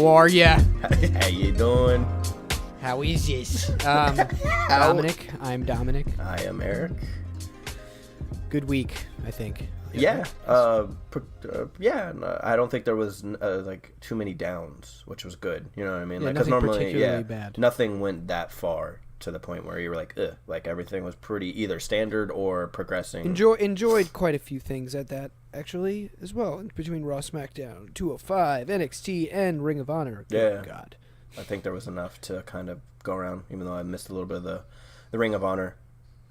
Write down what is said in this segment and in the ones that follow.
How are ya? How you doing? How is this? Dominic. I'm Dominic. I am Eric. Good week, I think. Yeah. I don't think there was like too many downs, which was good. You know what I mean? Yeah, Like, 'cause nothing normally, particularly bad. nothing went that far to the point where you were like, ugh. Like everything was pretty either standard or progressing. Enjoyed quite a few things at that, actually, as well. Between Raw, SmackDown, 205, NXT, and Ring of Honor. Yeah. Oh, God. I think there was enough to kind of go around, even though I missed a little bit of the Ring of Honor.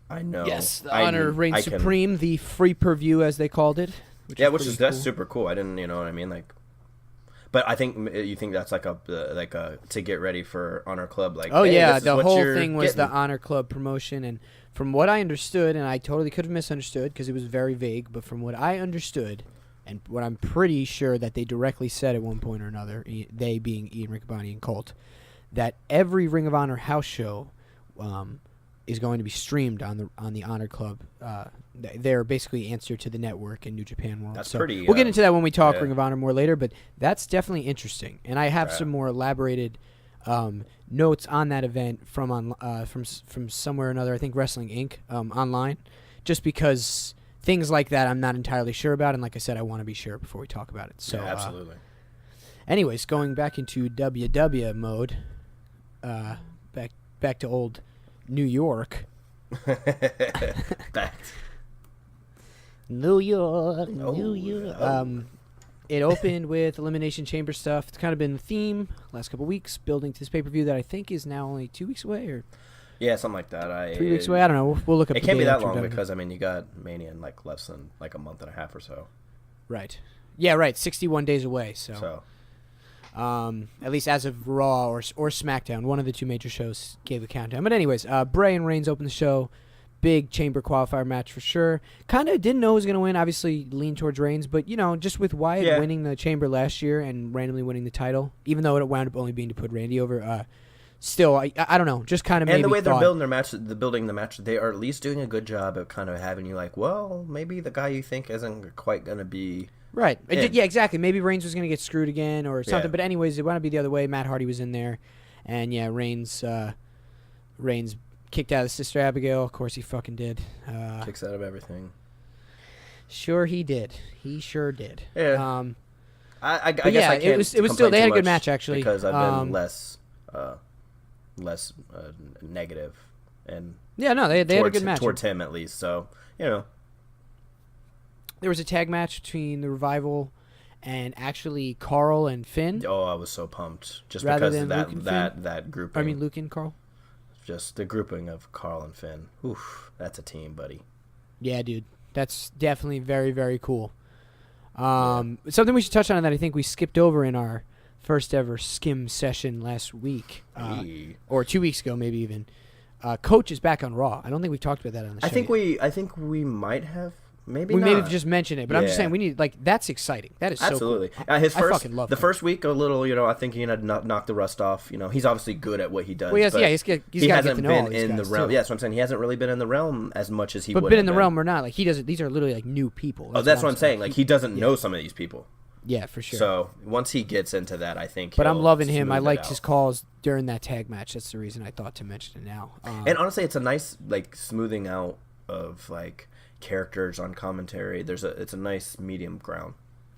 I know. Yes, the Honor reigns supreme, the free per-view, as they called it. That's super cool. I didn't, you know what I mean? Like, but I think you think that's like a to get ready for Honor Club. Like, oh hey, yeah, this is the what whole you're thing was getting. the Honor Club promotion, and from what I understood, and I totally could have misunderstood because it was very vague, but from what I understood, and what I'm pretty sure that they directly said at one point or another, they being Ian Riccaboni and Colt, that every Ring of Honor house show is going to be streamed on the Honor Club. They're basically answer to the network in New Japan World. That's so pretty. We'll get into that when we talk yeah. Ring of Honor more later, but that's definitely interesting. And I have some more elaborated notes on that event from somewhere or another. I think Wrestling Inc. Online, just because things like that I'm not entirely sure about, and like I said, I want to be sure before we talk about it. So yeah, absolutely. Anyways, going back into WW mode, back to old New York. Back. New York. Oh. It opened with Elimination Chamber stuff. It's kind of been the theme last couple weeks, building to this pay-per-view that I think is now only 2 weeks away, or Yeah, something like that. 3 weeks away. I don't know. We'll look up. It the can't be date that after long we're done. because I mean you got Mania in like less than like a month and a half or so. Right. Yeah, right. 61 days away. So. At least as of Raw or SmackDown, one of the two major shows gave the countdown. But anyways, Bray and Reigns opened the show. Big Chamber qualifier match for sure. Kind of didn't know who was going to win. Obviously, lean towards Reigns. But, you know, just with Wyatt winning the Chamber last year and randomly winning the title, even though it wound up only being to put Randy over, still, I don't know, just kind of maybe And the way they're building the match, they are at least doing a good job of kind of having you like, well, maybe the guy you think isn't quite going to be... Right. Yeah, exactly. Maybe Reigns was going to get screwed again or something. Yeah. But anyways, it wound up be the other way. Matt Hardy was in there. And, yeah, Reigns kicked out of Sister Abigail. Of course he fucking did. Kicks out of everything. Sure he did. He sure did. Yeah. I guess yeah, I can't it was still, they had a good match, actually. Because I've been less negative. And yeah, no, they had a good match. Towards him, at least. So, you know. There was a tag match between the Revival and actually Carl and Finn. Oh, I was so pumped just Rather because than of Luke and that grouping. I mean, Luke and Carl. Just the grouping of Carl and Finn. Oof, that's a team, buddy. Yeah, dude, that's definitely very, very cool. Something we should touch on that I think we skipped over in our first ever skim session last week, or 2 weeks ago, maybe even. Coach is back on Raw. I don't think we've talked about that on the show. I think we might have. Maybe we not. may have just mentioned it, but I'm just saying we need that's exciting. That is absolutely. So cool. His first, I fucking love the him. first week a little. You know, I think he had knocked the rust off. You know, he's obviously good at what he does. Well, yes, but he's he got hasn't to get to know all been these in the guys, realm. too. Yeah, that's what I'm saying. He hasn't really been in the realm as much as he would. But been in the realm or not, like he doesn't. These are literally like new people. That's what I'm saying. Like he doesn't know some of these people. Yeah, for sure. So once he gets into that, I think. But I'm loving him. I liked out. his calls during that tag match. That's the reason I thought to mention it now. And honestly, it's a nice like smoothing out of like characters on commentary. It's a nice medium ground.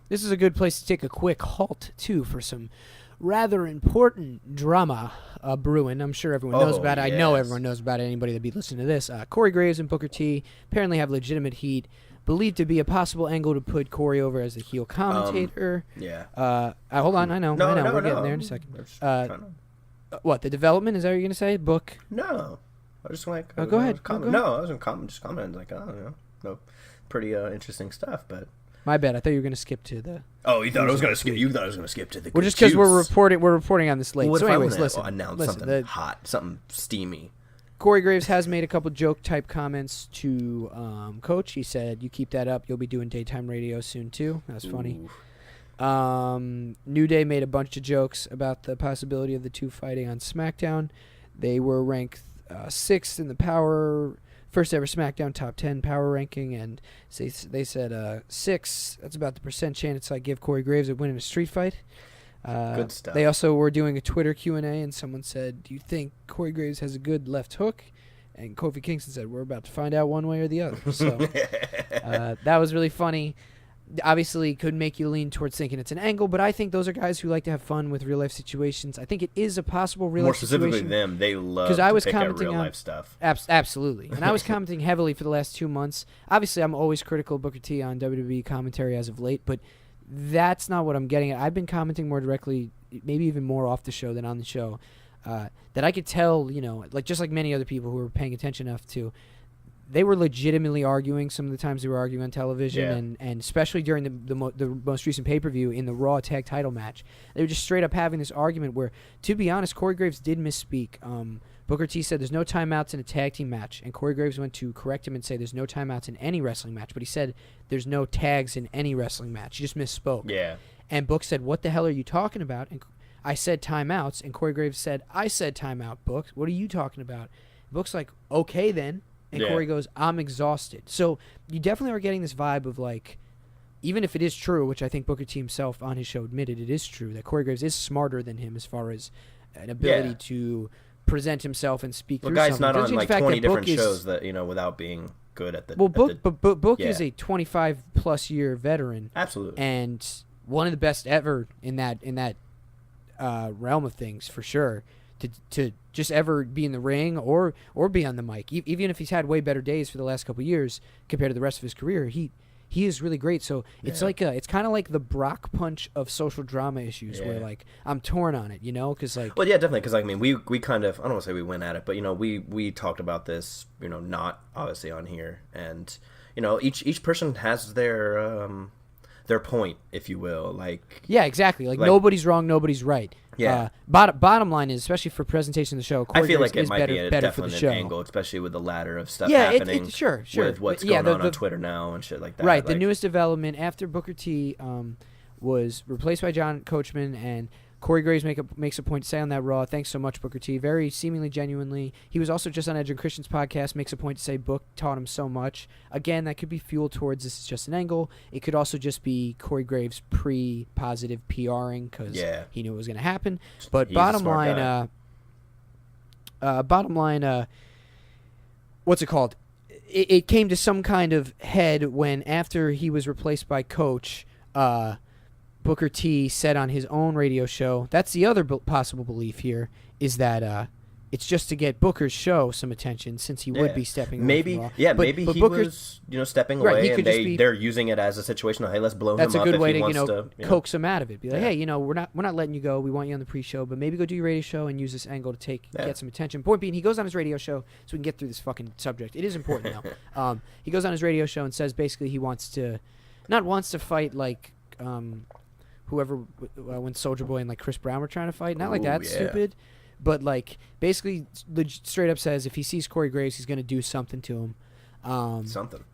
This is a good place to take a quick halt too for some rather important drama brewing. I'm sure everyone knows about it. Yes. I know everyone knows about it. Anybody that be listening to this, Corey Graves and Booker T apparently have legitimate heat. Believed to be a possible angle to put Corey over as the heel commentator. Hold on, I know. We're getting there in a second. What, the development? Is that what you're going to say? Book? No. I was just like... go ahead. No, I was just commenting. Like, I don't know. No, pretty interesting stuff, but... My bad. I thought you were going to skip to the... Oh, you thought I was going to skip... You thought I was going to skip to the... Well, just because we're reporting on this late. Well, so anyways, listen. Announce something hot, something steamy. Corey Graves has made a couple joke-type comments to Coach. He said, you keep that up, you'll be doing daytime radio soon, too. That's funny. New Day made a bunch of jokes about the possibility of the two fighting on SmackDown. They were ranked 6th in the first ever SmackDown top 10 power ranking, and they said 6, that's about the percent chance I give Corey Graves of winning a street fight. Good stuff. They also were doing a Twitter Q&A, and someone said, do you think Corey Graves has a good left hook? And Kofi Kingston said, we're about to find out one way or the other. So that was really funny. Obviously, could make you lean towards thinking it's an angle, but I think those are guys who like to have fun with real-life situations. I think it is a possible real-life situation. More specifically them, they love to pick at real-life stuff. Absolutely. And I was commenting heavily for the last 2 months. Obviously, I'm always critical of Booker T on WWE commentary as of late, but that's not what I'm getting at. I've been commenting more directly, maybe even more off the show than on the show, that I could tell, like just like many other people who were paying attention enough to, they were legitimately arguing some of the times they were arguing on television, and especially during the most recent pay-per-view in the Raw Tag Title match. They were just straight up having this argument where, to be honest, Corey Graves did misspeak. Booker T said there's no timeouts in a tag team match, and Corey Graves went to correct him and say there's no timeouts in any wrestling match, but he said there's no tags in any wrestling match. He just misspoke. Yeah. And Book said, what the hell are you talking about? And I said timeouts, and Corey Graves said, I said timeout, Book. What are you talking about? Book's like, okay then. And Corey goes, I'm exhausted. So you definitely are getting this vibe of like, even if it is true, which I think Booker T himself on his show admitted it is true, that Corey Graves is smarter than him as far as an ability to present himself and speak through something. The guy's not on like 20 different shows that, without being good at the... Well, Book is a 25-plus year veteran. Absolutely. And one of the best ever in that realm of things, for sure. To just ever be in the ring or be on the mic. Even if he's had way better days for the last couple of years compared to the rest of his career, he is really great. So it's it's kind of like the Brock punch of social drama issues where like I'm torn on it, because like... Well, yeah, definitely, because I mean, we kind of, I don't want to say we went at it, but we talked about this, not obviously on here, and each person has their point, if you will, like... Yeah, exactly. Like nobody's wrong, nobody's right. Yeah. Bottom line is, especially for presentation of the show, Corey I feel Graves like it might be definitely an angle, especially with the ladder of stuff happening. Sure. With what's going on Twitter now and shit like that. Right. The newest development after Booker T was replaced by John Coachman, and Corey Graves makes a point to say on that Raw, thanks so much, Booker T. Very seemingly genuinely. He was also just on Edge and Christian's podcast, makes a point to say Book taught him so much. Again, that could be fueled towards this is just an angle. It could also just be Corey Graves pre-positive PRing because he knew it was going to happen. But bottom line, what's it called? It came to some kind of head when after he was replaced by Coach, Booker T said on his own radio show, that's the other possible belief here, is that it's just to get Booker's show some attention since he would be stepping away maybe from Raw. Maybe he was stepping away and they're using it as a situation of, hey, let's blow him up. That's a good way to coax him out of it. Be like, hey, we're not letting you go. We want you on the pre-show, but maybe go do your radio show and use this angle to get some attention. Point being, he goes on his radio show so we can get through this fucking subject. It is important now. He goes on his radio show and says basically he wants to fight like whoever when Soulja Boy and like Chris Brown were trying to fight, not like that stupid, but like basically straight up says if he sees Corey Graves, he's gonna do something to him.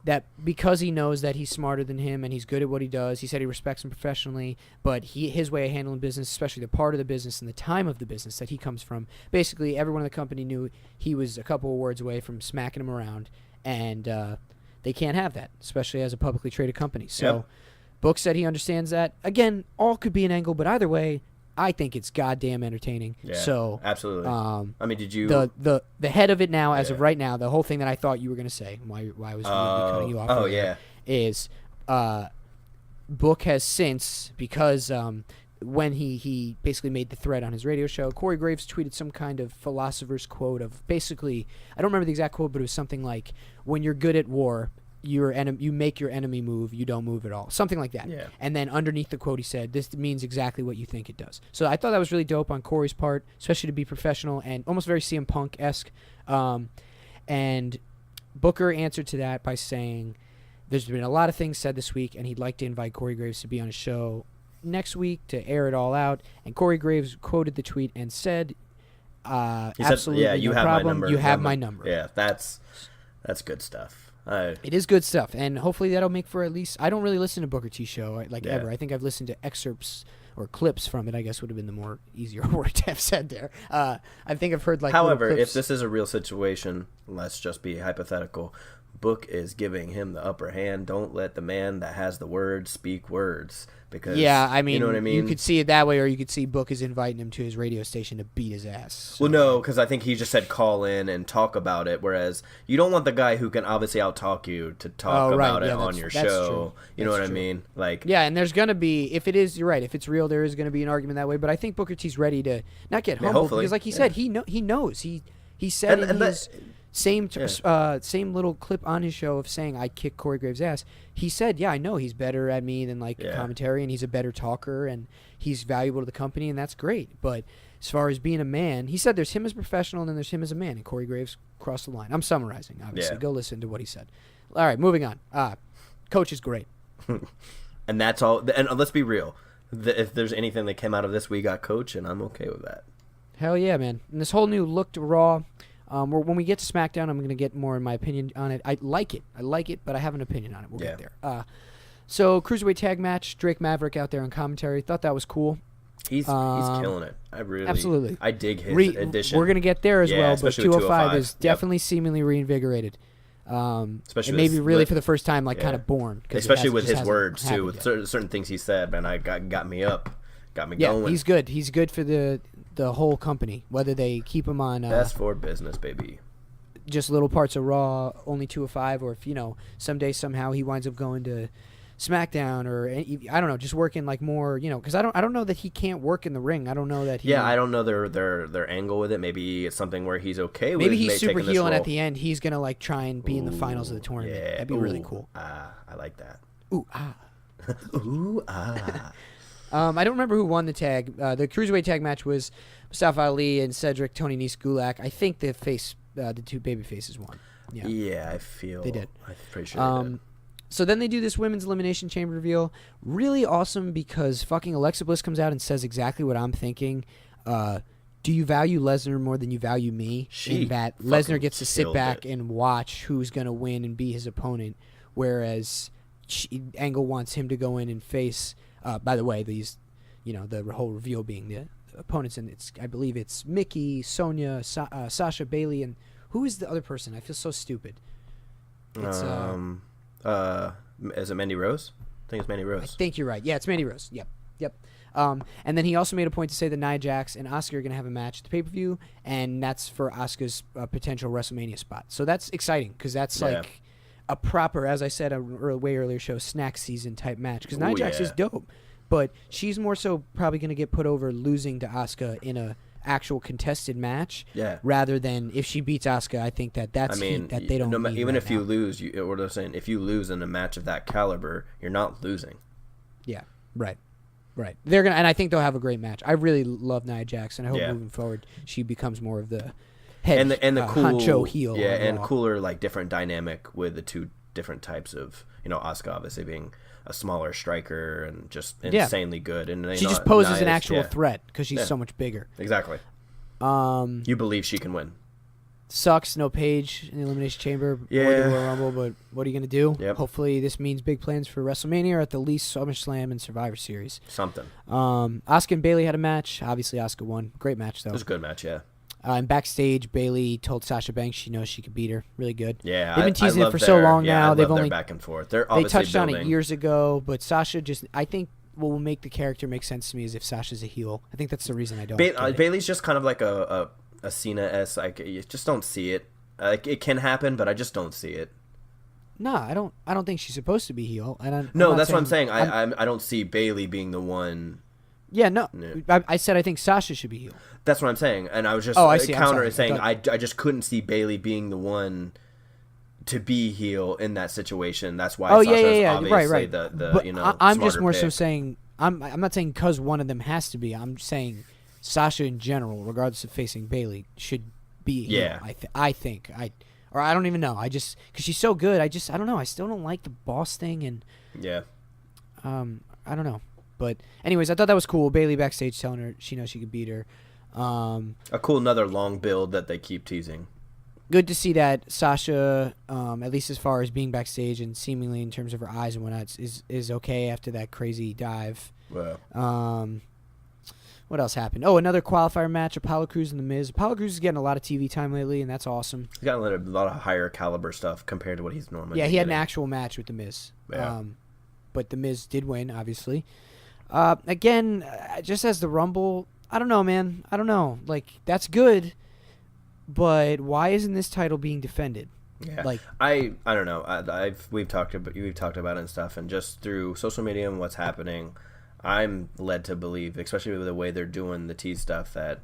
That because he knows that he's smarter than him and he's good at what he does. He said he respects him professionally, but his way of handling business, especially the part of the business and the time of the business that he comes from, basically everyone in the company knew he was a couple of words away from smacking him around, and they can't have that, especially as a publicly traded company. So. Book said he understands that. Again, all could be an angle, but either way, I think it's goddamn entertaining. Yeah, so absolutely. I mean, did you the head of it now, as of right now, the whole thing that I thought you were gonna say, why I was really cutting you off. Is Book has since because when he basically made the thread on his radio show, Corey Graves tweeted some kind of philosopher's quote of basically, I don't remember the exact quote, but it was something like, when you're good at war, you make your enemy move, you don't move at all. Something like that. Yeah. And then underneath the quote he said, this means exactly what you think it does. So I thought that was really dope on Corey's part, especially to be professional and almost very CM Punk-esque. And Booker answered to that by saying there's been a lot of things said this week and he'd like to invite Corey Graves to be on his show next week to air it all out. And Corey Graves quoted the tweet and said, absolutely no problem. You have my number. Yeah, that's good stuff. It is good stuff, and hopefully that'll make for at least... I don't really listen to Booker T show ever. I think I've listened to excerpts or clips from it, I guess would have been the more easier word to have said there. I think I've heard like. However, if this is a real situation, let's just be hypothetical. Book is giving him the upper hand. Don't let the man that has the words speak words. Because I mean, you know what I mean? You could see it that way, or you could see Book is inviting him to his radio station to beat his ass. So. Well, no, because I think he just said call in and talk about it, whereas you don't want the guy who can obviously out-talk you to talk about it on your show. You know what I mean? Like, yeah, and there's going to be, if it is, you're right, if it's real, there is going to be an argument that way, but I think Booker T's ready to not get humbled, because like he said, he knows. He said in his same little clip on his show of saying, I kicked Corey Graves' ass. He said, yeah, I know he's better at me than commentary, and he's a better talker, and he's valuable to the company, and that's great. But as far as being a man, he said there's him as a professional, and then there's him as a man, and Corey Graves crossed the line. I'm summarizing, obviously. Go listen to what he said. All right, moving on. Coach is great. And that's all. And let's be real. If there's anything that came out of this, we got Coach, and I'm okay with that. Hell yeah, man. And this whole new look to Raw... when we get to SmackDown, I'm going to get more in my opinion on it. I like it, but I have an opinion on it. We'll get there. So, Cruiserweight Tag Match, Drake Maverick out there on commentary. Thought that was cool. He's killing it. Absolutely. I dig his addition. We're going to get there as well, but 205 is Yep. definitely seemingly reinvigorated. Especially maybe really for the first time, kind of born. Especially with his words, too. With certain things he said, man, got me up. Got me going. He's good. He's good for the whole company, whether they keep him on best for business, baby, just little parts of Raw, only 205, or if someday somehow he winds up going to SmackDown, or I don't know, just working like more, because I don't know that he can't work in the ring. I don't know that he I don't know their angle with it. Maybe it's something where he's okay with. Maybe he's super heel, and at the end he's gonna like try and be in the finals of the tournament. That'd be really cool. I like that. Ooh ah. Ooh ah. I don't remember who won the tag. The Cruiserweight tag match was Mustafa Ali and Cedric, Tony Nese, Gulak. I think the two baby faces won. Yeah, I feel they did. I'm pretty sure they did. So then they do this women's elimination chamber reveal. Really awesome because fucking Alexa Bliss comes out and says exactly what I'm thinking. Do you value Lesnar more than you value me? In that Lesnar gets to sit back and watch who's gonna win and be his opponent, whereas Angle wants him to go in and face. By the way, these, the whole reveal being the opponents, and I believe it's Mickey, Sonya, Sasha, Bailey, and who is the other person? I feel so stupid. It's is it Mandy Rose? I think it's Mandy Rose. I think you're right. Yeah, it's Mandy Rose. Yep. And then he also made a point to say that Nia Jax and Asuka are going to have a match at the pay-per-view, and that's for Asuka's potential WrestleMania spot. So that's exciting because that's like a proper, as I said a way earlier show, snack season type match. Because Nia Jax is dope, but she's more so probably going to get put over losing to Asuka in a actual contested match. Rather than if she beats Asuka, I think that's heat that they don't. Even if you lose, what they're saying, if you lose in a match of that caliber, you're not losing. Yeah. Right. They're gonna, and I think they'll have a great match. I really love Nia Jax, and I hope moving forward she becomes more of the head and the cool honcho heel. Yeah, and cooler like different dynamic with the two different types of Asuka obviously being a smaller striker and just insanely good, and she just poses an actual threat because she's so much bigger. Exactly. You believe she can win. Sucks, no Paige in the Elimination Chamber or the Royal Rumble, but what are you going to do? Yep. Hopefully this means big plans for WrestleMania or at the least SummerSlam and Survivor Series. Something. Asuka and Bailey had a match. Obviously Asuka won. Great match, though. It was a good match, yeah. And backstage, Bailey told Sasha Banks she knows she could beat her. Really good. Yeah, they've been teasing it for so long now. They've only back and forth. They touched on it years ago, but Sasha I think what will make the character make sense to me is if Sasha's a heel. I think that's the reason I don't. Bailey's just kind of like a Cena-esque. Like, you just don't see it. Like, it can happen, but I just don't see it. Nah, I don't think she's supposed to be heel. That's what I'm saying. I don't see Bailey being the one. Yeah, no. I said I think Sasha should be heel. Saying, and I was just saying I just couldn't see Bailey being the one to be heel in that situation. That's why Sasha's obviously the I'm just more so saying I'm not saying because one of them has to be. I'm saying Sasha in general, regardless of facing Bailey, should be heel. Yeah. I think I don't even know. I just because she's so good. I don't know. I still don't like the boss thing and I don't know. But anyways, I thought that was cool. Bailey backstage telling her she knows she could beat her. A cool another long build that they keep teasing. Good to see that Sasha, at least as far as being backstage and seemingly in terms of her eyes and whatnot, is okay after that crazy dive. Wow. What else happened? Oh, another qualifier match, Apollo Crews and The Miz. Apollo Crews is getting a lot of TV time lately, and that's awesome. He's got a lot of higher caliber stuff compared to what he's normally he had getting. an actual match with The Miz. Yeah. But The Miz did win, obviously. Again, just as the Rumble, I don't know, man. I don't know. Like, that's good, but why isn't this title being defended? Yeah, like I don't know. We've talked about it and stuff, and just through social media and what's happening, I'm led to believe, especially with the way they're doing the T stuff, that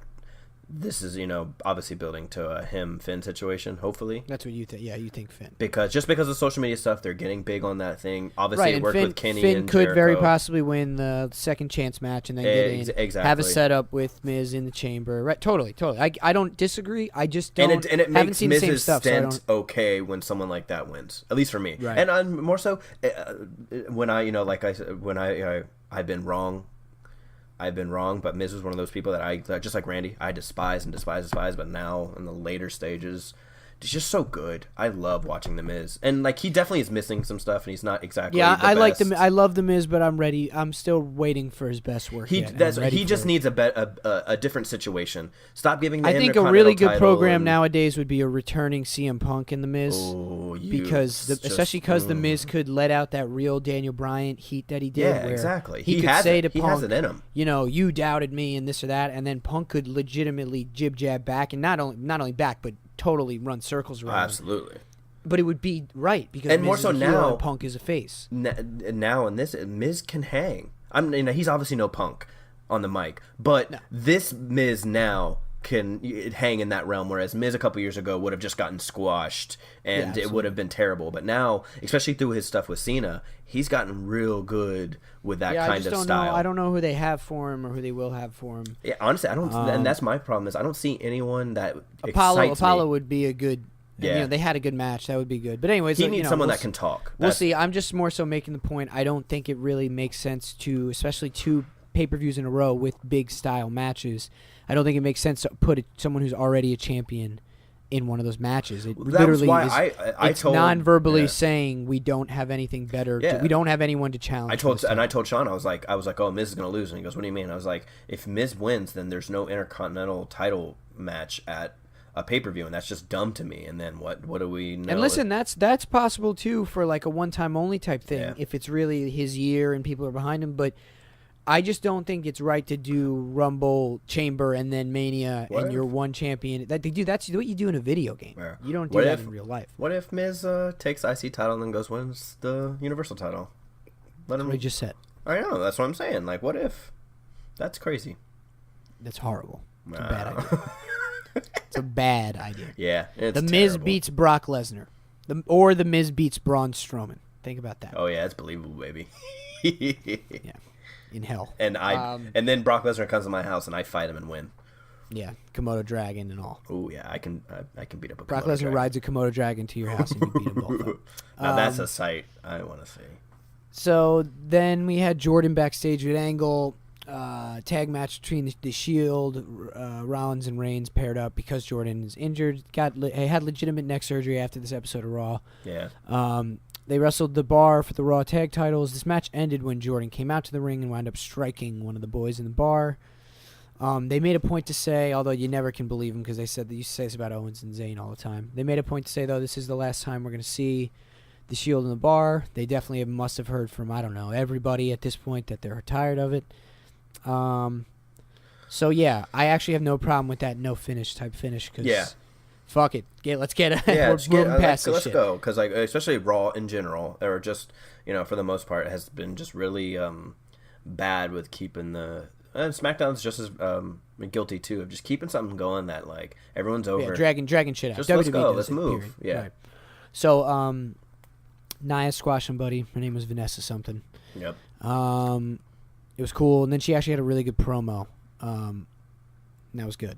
this is, obviously building to a him-Finn situation, hopefully. That's what you think. Yeah, you think Finn. Because of social media stuff, they're getting big on that thing. Obviously, right, it worked with Kenny Finn and could Jericho. very possibly win the second chance match and then get in, exactly. have a setup with Miz in the chamber. Right, totally. I don't disagree. I just don't. And it haven't makes seen the same Miz's stuff, stint okay when someone like that wins. At least for me. Right. And I'm more so when like I said, when I've been wrong. But Miz was one of those people that I, just like Randy, I despise, but now in the later stages, he's just so good. I love watching the Miz, and like he definitely is missing some stuff, and he's not exactly. Yeah, the I best. like the. I love the Miz, but I'm ready. I'm still waiting for his best work. He just needs a different situation. Stop giving the I think a really good program nowadays would be a returning CM Punk in the Miz, especially because the Miz could let out that real Daniel Bryan heat that he did. Yeah, where exactly. He could say to Punk, Punk, has it in him. You doubted me and this or that, and then Punk could legitimately jib jab back, and not only back, but totally run circles around. Absolutely. But it would be right because and Miz more is so a heel now, and Punk is a face. Now in this, Miz can hang. He's obviously no Punk on the mic, but this Miz now can hang in that realm, whereas Miz a couple years ago would have just gotten squashed and it would have been terrible. But now, especially through his stuff with Cena, he's gotten real good with that kind of style. I don't know who they have for him or who they will have for him. Yeah, honestly, I don't, and that's my problem is I don't see anyone that excites Apollo me. Would be a good. Yeah, they had a good match. That would be good. But anyways, he needs someone that can talk. We'll see. I'm just more so making the point. I don't think it really makes sense to, especially 2 pay-per-views in a row with big style matches. I don't think it makes sense to put someone who's already a champion in one of those matches. It literally is. It's non-verbally saying we don't have anything better. We don't have anyone to challenge. I told Sean, I was like, oh, Miz is gonna lose, and he goes, what do you mean? I was like, if Miz wins, then there's no Intercontinental title match at a pay-per-view, and that's just dumb to me. And then what do we know? And listen, that's possible too for like a one-time only type thing if it's really his year and people are behind him. But I just don't think it's right to do Rumble, Chamber, and then Mania, and you're one champion. That's what you do in a video game. Yeah. You don't do that in real life. What if Miz takes IC title and then goes wins the Universal title? That's what I just said. I know. That's what I'm saying. Like, what if? That's crazy. That's horrible. It's a bad idea. It's a bad idea. Yeah, it's The Miz beats Brock Lesnar. Or The Miz beats Braun Strowman. Think about that. Oh, yeah. It's believable, baby. Yeah. In hell. And and then Brock Lesnar comes to my house and I fight him and win. Yeah, Komodo dragon and all. Oh yeah, I can beat up a Brock Lesnar rides a Komodo dragon to your house and you beat them both up. Now that's a sight I want to see. So then we had Jordan backstage with Angle, tag match between the Shield, Rollins and Reigns paired up because Jordan is injured. Had legitimate neck surgery after this episode of Raw. Yeah. They wrestled the Bar for the Raw tag titles. This match ended when Jordan came out to the ring and wound up striking one of the boys in the Bar. They made a point to say, although you never can believe them because they said they used to say this about Owens and Zayn all the time. They made a point to say, though, this is the last time we're going to see the Shield in the Bar. They definitely must have heard from, I don't know, everybody at this point that they're tired of it. So, yeah, I actually have no problem with that no finish type finish because fuck it. Let's get it. Let's go because like especially Raw in general, or just for the most part, has been just really bad with keeping the. And SmackDown's just as guilty too of just keeping something going that like everyone's over. Yeah, dragging shit out. Just let's go, let's move. Period. Yeah. Right. So Nia squashed somebody. Her name was Vanessa something. Yep. It was cool, and then she actually had a really good promo. And that was good.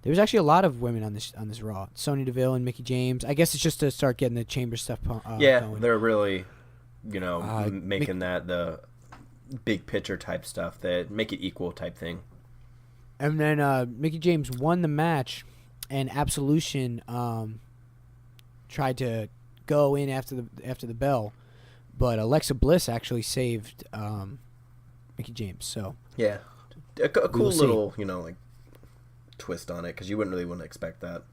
There was actually a lot of women on this Raw. Sonya Deville and Mickie James. I guess it's just to start getting the chamber stuff going. They're really, making that the big picture type stuff that make it equal type thing. And then Mickie James won the match, and Absolution tried to go in after the bell, but Alexa Bliss actually saved Mickie James. So yeah. a cool little, like twist on it because you wouldn't expect that.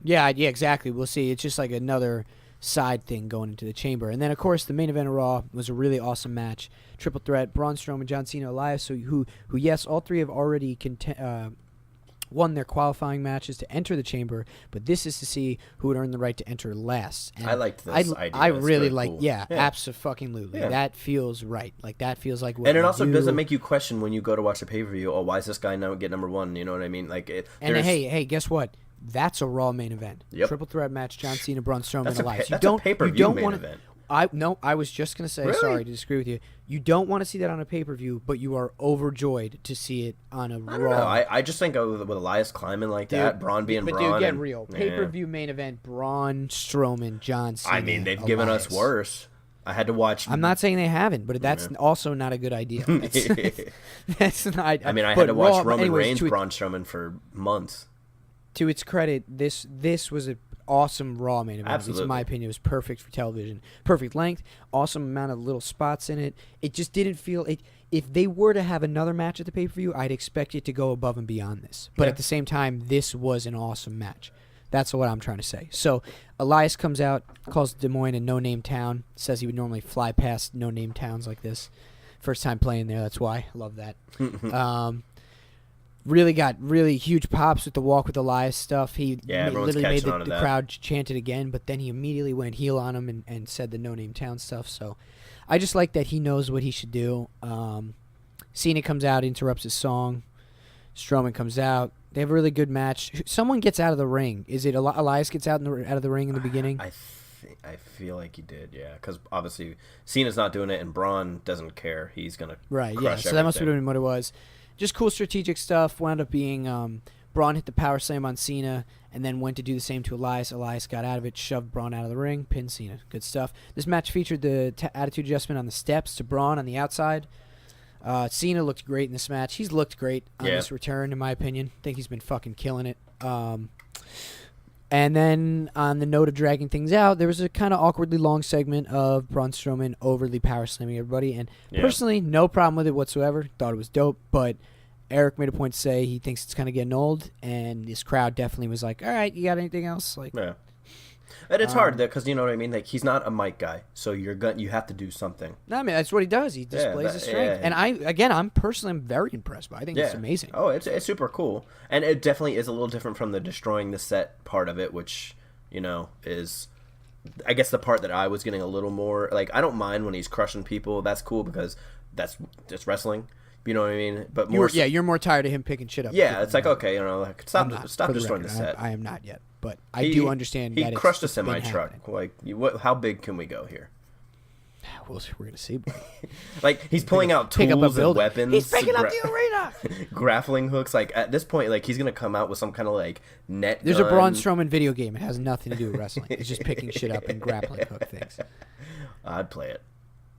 Yeah, exactly. We'll see. It's just like another side thing going into the chamber. And then, of course, the main event of Raw was a really awesome match. Triple threat, Braun Strowman, John Cena, Elias, who yes, all three have already won their qualifying matches to enter the chamber, but this is to see who would earn the right to enter last. And I liked this idea. I really like, cool. Abso-fucking-lutely. Yeah. That feels right. Like, that feels like what And it also doesn't make you question when you go to watch a pay-per-view, why is this guy now get number one? You know what I mean? Like, hey, guess what? That's a Raw main event. Yep. Triple threat match, John Cena, Braun Strowman, and Elias. That's a pay-per-view main event. I was just going to say, Really? sorry to disagree with you. You don't want to see that on a pay-per-view, but you are overjoyed to see it on a Raw. I don't know. I just think with Elias climbing like that, Braun being Braun. But dude, get real. Pay-per-view main event, Braun Strowman, John Cena, I mean, they've Elias. given us worse. I had to watch. I'm not saying they haven't, but that's also not a good idea. That's not. I mean, I had to watch Roman Reigns, Braun Strowman for months. To its credit, this was an awesome Raw main event. Absolutely. In my opinion, it was perfect for television. Perfect length, awesome amount of little spots in it. It just didn't feel it. If they were to have another match at the pay-per-view, I'd expect it to go above and beyond this. But at the same time, this was an awesome match. That's what I'm trying to say. So Elias comes out, calls Des Moines a no-name town, says he would normally fly past no-name towns like this. First time playing there, that's why. I love that. Really got huge pops with the Walk with Elias stuff. He literally made the crowd chant it again, but then he immediately went heel on him and said the no-name town stuff. So I just like that he knows what he should do. Cena comes out, interrupts his song. Strowman comes out. They have a really good match. Someone gets out of the ring. Is it Elias gets out of the ring in the beginning? I feel like he did, yeah. Because obviously Cena's not doing it, and Braun doesn't care. He's going to crush everything. So that must have been what it was. Just cool strategic stuff. Wound up being Braun hit the power slam on Cena and then went to do the same to Elias. Elias got out of it, shoved Braun out of the ring, pinned Cena. Good stuff. This match featured the attitude adjustment on the steps to Braun on the outside. Cena looked great in this match. He's looked great on this return, in my opinion. I think he's been fucking killing it. And then on the note of dragging things out, there was a kind of awkwardly long segment of Braun Strowman overly power slamming everybody. And personally, no problem with it whatsoever. Thought it was dope. But Eric made a point to say he thinks it's kind of getting old. And this crowd definitely was like, all right, you got anything else? Like, yeah. And it's hard because you know what I mean. Like he's not a mic guy, so you have to do something. No, I mean that's what he does. He displays his strength, and I'm personally very impressed by it. I think it's amazing. Oh, it's super cool, and it definitely is a little different from the destroying the set part of it, which is, I guess, the part that I was getting a little more like. I don't mind when he's crushing people. That's cool because that's just wrestling. You know what I mean? But you're more tired of him picking shit up. Yeah, it's like okay, stop destroying the set. I am not yet. But I do understand that he crushed a semi-truck. Like, how big can we go here? We're going to see. Like, he's pulling out tools and weapons. He's picking up the arena. Grappling hooks. Like, at this point, like, he's going to come out with some kind of, like, net There's gun. a Braun Strowman video game. It has nothing to do with wrestling. It's just picking shit up and grappling hook things. I'd play it.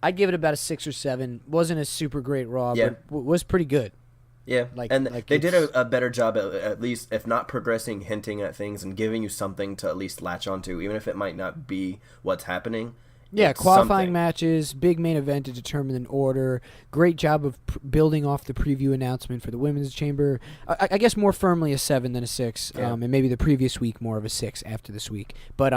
I'd give it about a 6 or 7. Wasn't a super great Raw, but was pretty good. Yeah, they did a better job at least, if not progressing, hinting at things and giving you something to at least latch onto, even if it might not be what's happening. Yeah, qualifying matches, big main event to determine an order. Great job of building off the preview announcement for the Women's Chamber. I guess more firmly a 7 than a 6, and maybe the previous week more of a 6 after this week. But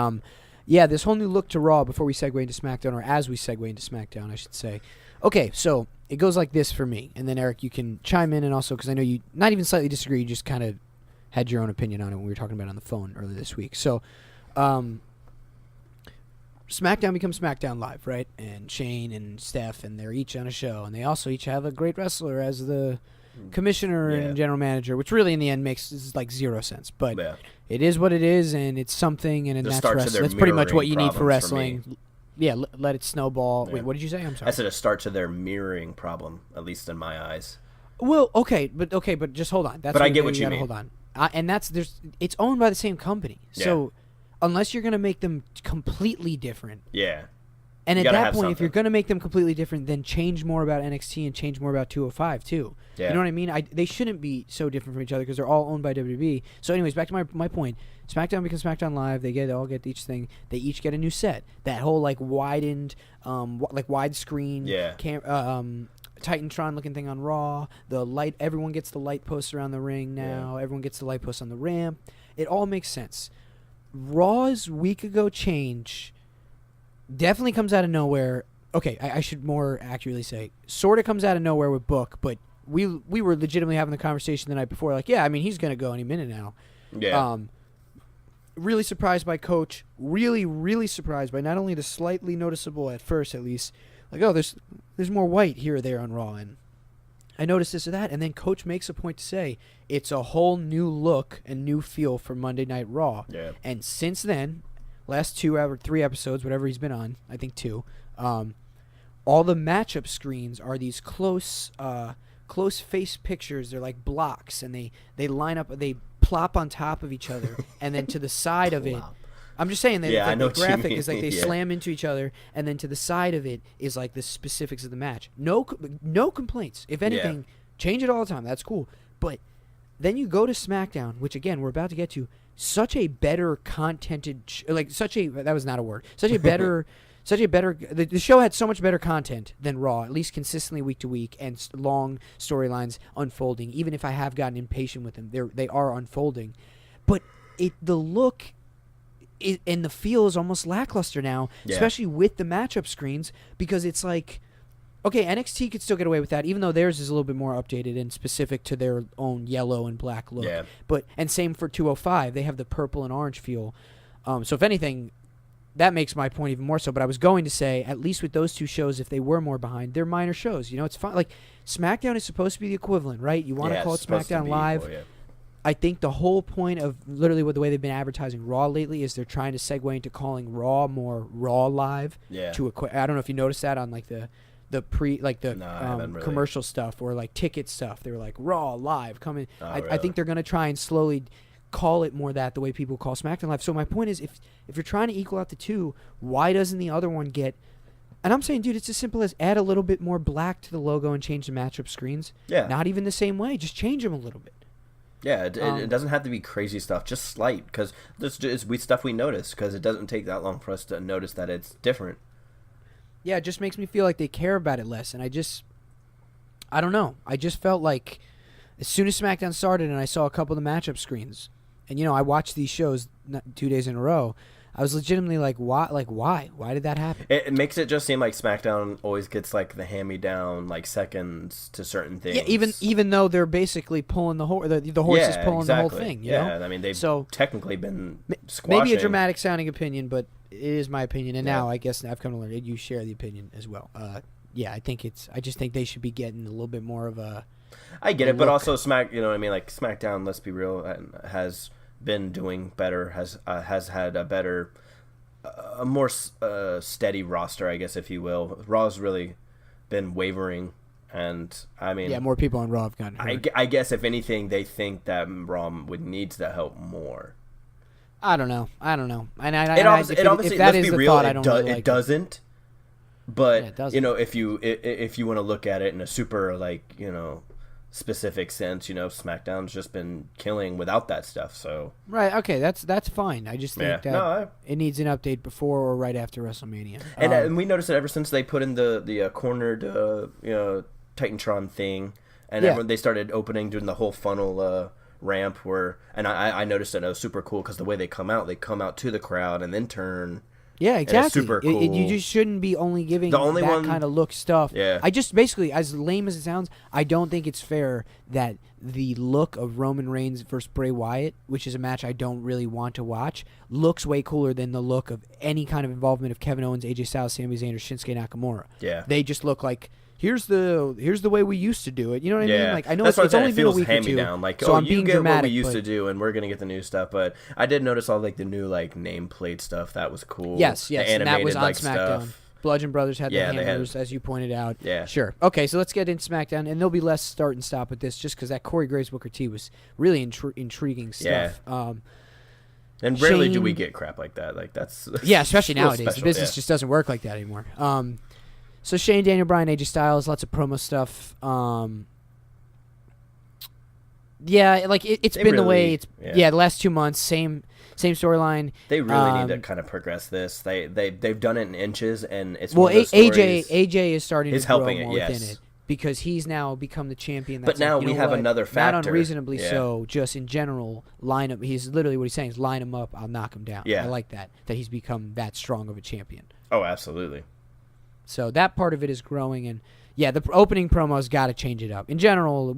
this whole new look to Raw before we segue into SmackDown, or as we segue into SmackDown, I should say. Okay, so it goes like this for me, and then Eric, you can chime in, and also because I know you not even slightly disagree, you just kind of had your own opinion on it when we were talking about it on the phone earlier this week. So, SmackDown becomes SmackDown Live, right? And Shane and Steph, and they're each on a show, and they also each have a great wrestler as the commissioner and general manager, which really in the end makes like 0 sense, but it is what it is, and it's something, and that's wrestling. That's pretty much what you need for wrestling. Yeah, let it snowball. Yeah. Wait, what did you say? I'm sorry. I said a start to their mirroring problem, at least in my eyes. Well, but just hold on. But I get what you mean. Hold on, and it's owned by the same company, so unless you're going to make them completely different, and at that point, if you're going to make them completely different, then change more about NXT and change more about 205 too. Yeah. You know what I mean? They shouldn't be so different from each other because they're all owned by WWE. So, anyways, back to my point. SmackDown becomes SmackDown Live. They all get each thing. They each get a new set. That whole like widened, like widescreen Titantron looking thing on Raw. The light, everyone gets the light posts around the ring now. Yeah. Everyone gets the light posts on the ramp. It all makes sense. Raw's week ago change definitely comes out of nowhere. Okay, I should more accurately say, sort of comes out of nowhere with Book, but we were legitimately having the conversation the night before, like, yeah, I mean, he's going to go any minute now. Yeah. Really surprised by Coach. Really, really surprised by not only the slightly noticeable, at first at least, like, oh, there's more white here or there on Raw, and I noticed this or that, and then Coach makes a point to say it's a whole new look and new feel for Monday Night Raw. Yeah. And since then, last 2 or 3 episodes, whatever he's been on, I think 2, all the matchup screens are these close face pictures. They're like blocks, and they line up, they plop on top of each other, and then to the side of it, I'm just saying that the graphic is like they slam into each other, and then to the side of it is like the specifics of the match. No complaints. If anything, change it all the time. That's cool. But then you go to SmackDown, which again we're about to get to. Such a better contented, that was not a word. Such a better. The show had so much better content than Raw, at least consistently week to week, and long storylines unfolding. Even if I have gotten impatient with them, they are unfolding. But the look and the feel is almost lackluster now, especially with the matchup screens, because it's like, okay, NXT could still get away with that, even though theirs is a little bit more updated and specific to their own yellow and black look. Yeah. And same for 205, they have the purple and orange feel. So if anything, that makes my point even more so. But I was going to say, at least with those 2 shows, if they were more behind, they're minor shows. It's fine. Like, SmackDown is supposed to be the equivalent, right? You want to call it SmackDown Live. Equal, I think the whole point of literally with the way they've been advertising Raw lately is they're trying to segue into calling Raw more Raw Live. Yeah. I don't know if you noticed that on like the commercial stuff or like ticket stuff. They were like Raw Live coming. Really? I think they're going to try and slowly call it more that the way people call SmackDown Live. So my point is, if you're trying to equal out the 2, why doesn't the other one get? And I'm saying, dude, it's as simple as add a little bit more black to the logo and change the matchup screens. Yeah. Not even the same way. Just change them a little bit. Yeah, it doesn't have to be crazy stuff, just slight, because it's stuff we notice, because it doesn't take that long for us to notice that it's different. Yeah, it just makes me feel like they care about it less, and I don't know. I just felt like as soon as SmackDown started and I saw a couple of the matchup screens, and, I watched these shows 2 days in a row, I was legitimately like, why? Like, why? Why did that happen? It makes it just seem like SmackDown always gets like the hand-me-down like seconds to certain things. Yeah, even though they're basically pulling the horse, the horse is pulling the whole thing. You know? I mean they've technically been squashing. Maybe a dramatic sounding opinion, but it is my opinion, and now I guess I've come to learn you share the opinion as well. I just think they should be getting a little bit more of a. I get it, but also like SmackDown. Let's be real, has been doing better, has had a more steady roster, I guess, if you will. Raw's really been wavering, and I mean, more people on Raw have gotten hurt. I guess if anything, they think that Raw would need the help more. I don't know, and obviously, if that is the thought, I don't really like it doesn't. But it doesn't. If you want to look at it in a super specific sense, SmackDown's just been killing without that stuff. So right, okay, that's fine. I just think that it needs an update before or right after WrestleMania. And we noticed it ever since they put in the cornered Titantron thing, and when they started doing the whole funnel ramp and I noticed that it was super cool because the way they come out to the crowd and then turn. Yeah, exactly. It's super cool. You just shouldn't be only giving that kind of look stuff. Yeah. I just basically, as lame as it sounds, I don't think it's fair that the look of Roman Reigns versus Bray Wyatt, which is a match I don't really want to watch, looks way cooler than the look of any kind of involvement of Kevin Owens, AJ Styles, Sami Zayn, or Shinsuke Nakamura. Yeah. They just look like, here's the way we used to do it. You know what I mean? Like, I know it's only been a week or two. Like, so I'm being dramatic. What we used to do, and we're gonna get the new stuff. But I did notice all the new nameplate stuff. That was cool. Yes, and that was on SmackDown. Stuff. Bludgeon Brothers had the hammers, as you pointed out. Yeah, sure. Okay, so let's get into SmackDown, and there'll be less start and stop with this, just because that Corey Graves Booker T was really intriguing stuff. Yeah. And rarely do we get crap like that. Like that's especially nowadays. Special, the business just doesn't work like that anymore. So Shane, Daniel Bryan, AJ Styles, lots of promo stuff. It's been the way it's. Yeah, the last 2 months, same storyline. They really need to kind of progress this. They've done it in inches, and it's AJ is starting to grow more within it because he's now become the champion. But now we have another factor. Not unreasonably so, just in general, line up. He's literally what he's saying is line him up, I'll knock him down. Yeah. I like that he's become that strong of a champion. Oh, absolutely. So that part of it is growing, and yeah, the opening promo's got to change it up. In general, it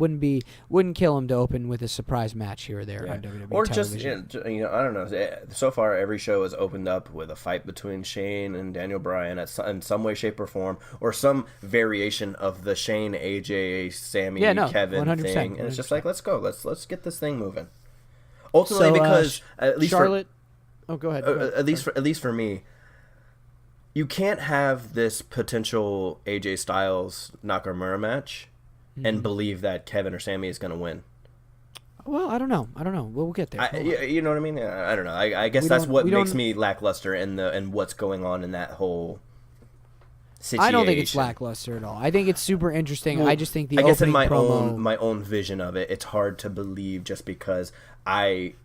wouldn't kill him to open with a surprise match here or there on WWE or television. just I don't know. So far, every show has opened up with a fight between Shane and Daniel Bryan in some way, shape, or form, or some variation of the Shane, AJ, Sammy, Kevin 100%, thing, and it's just like let's go, let's get this thing moving. Ultimately, because at least Charlotte. Go ahead. At least for me. You can't have this potential AJ Styles Nakamura match and believe that Kevin or Sammy is going to win. Well, I don't know. We'll get there. You know what I mean? I don't know. I guess that's what makes me lackluster in what's going on in that whole situation. I don't think it's lackluster at all. I think it's super interesting. Well, I just think I guess in my own vision of it, it's hard to believe just because I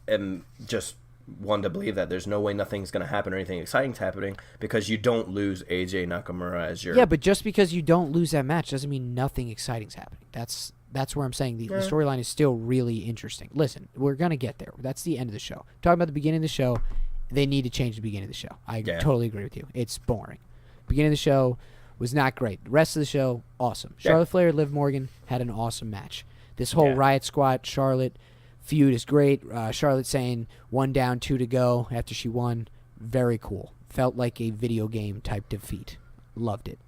am just one to believe that there's no way nothing's going to happen or anything exciting's happening because you don't lose AJ Nakamura as your... Yeah, but just because you don't lose that match doesn't mean nothing exciting's happening. That's where I'm saying the storyline is still really interesting. Listen, we're going to get there. That's the end of the show. Talking about the beginning of the show, they need to change the beginning of the show. I totally agree with you. It's boring. Beginning of the show was not great. The rest of the show, awesome. Charlotte Flair, Liv Morgan had an awesome match. This whole Riot Squad, Charlotte... feud is great. Charlotte saying 1 down, 2 to go after she won. Very cool. Felt like a video game type defeat. Loved it.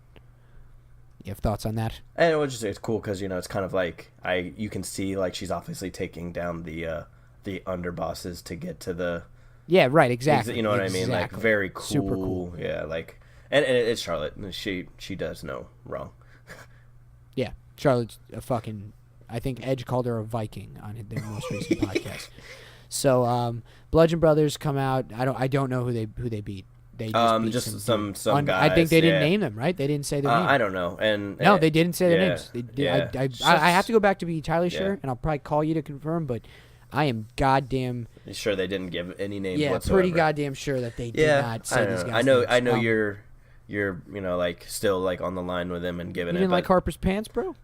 You have thoughts on that? And it's cool because it's kind of like you can see like she's obviously taking down the underbosses to get to the exactly. You know what I mean? Like very cool. Super cool. Yeah, like and it's Charlotte. She does no wrong. Yeah, Charlotte's a fucking. I think Edge called her a Viking on their most recent podcast. So, Bludgeon Brothers come out. I don't know who they beat. They just some guys. I think they didn't name them, right? They didn't say their name. I don't know. And no, they didn't say their names. I have to go back to be entirely sure, and I'll probably call you to confirm. But I am goddamn sure they didn't give any names. Yeah, whatsoever. Pretty goddamn sure that they did not say these guys. I know you're like still like on the line with them and giving it. You didn't like Harper's Pants, bro?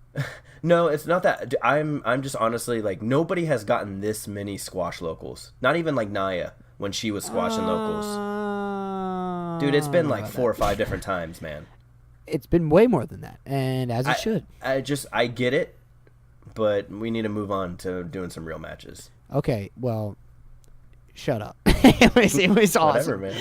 No, it's not that. I'm just honestly like nobody has gotten this many squash locals. Not even like Nia when she was squashing locals. Dude, it's been like 4 or 5 different times, man. It's been way more than that, and as it should. I get it, but we need to move on to doing some real matches. Okay, well, shut up. It was awesome. Whatever, man.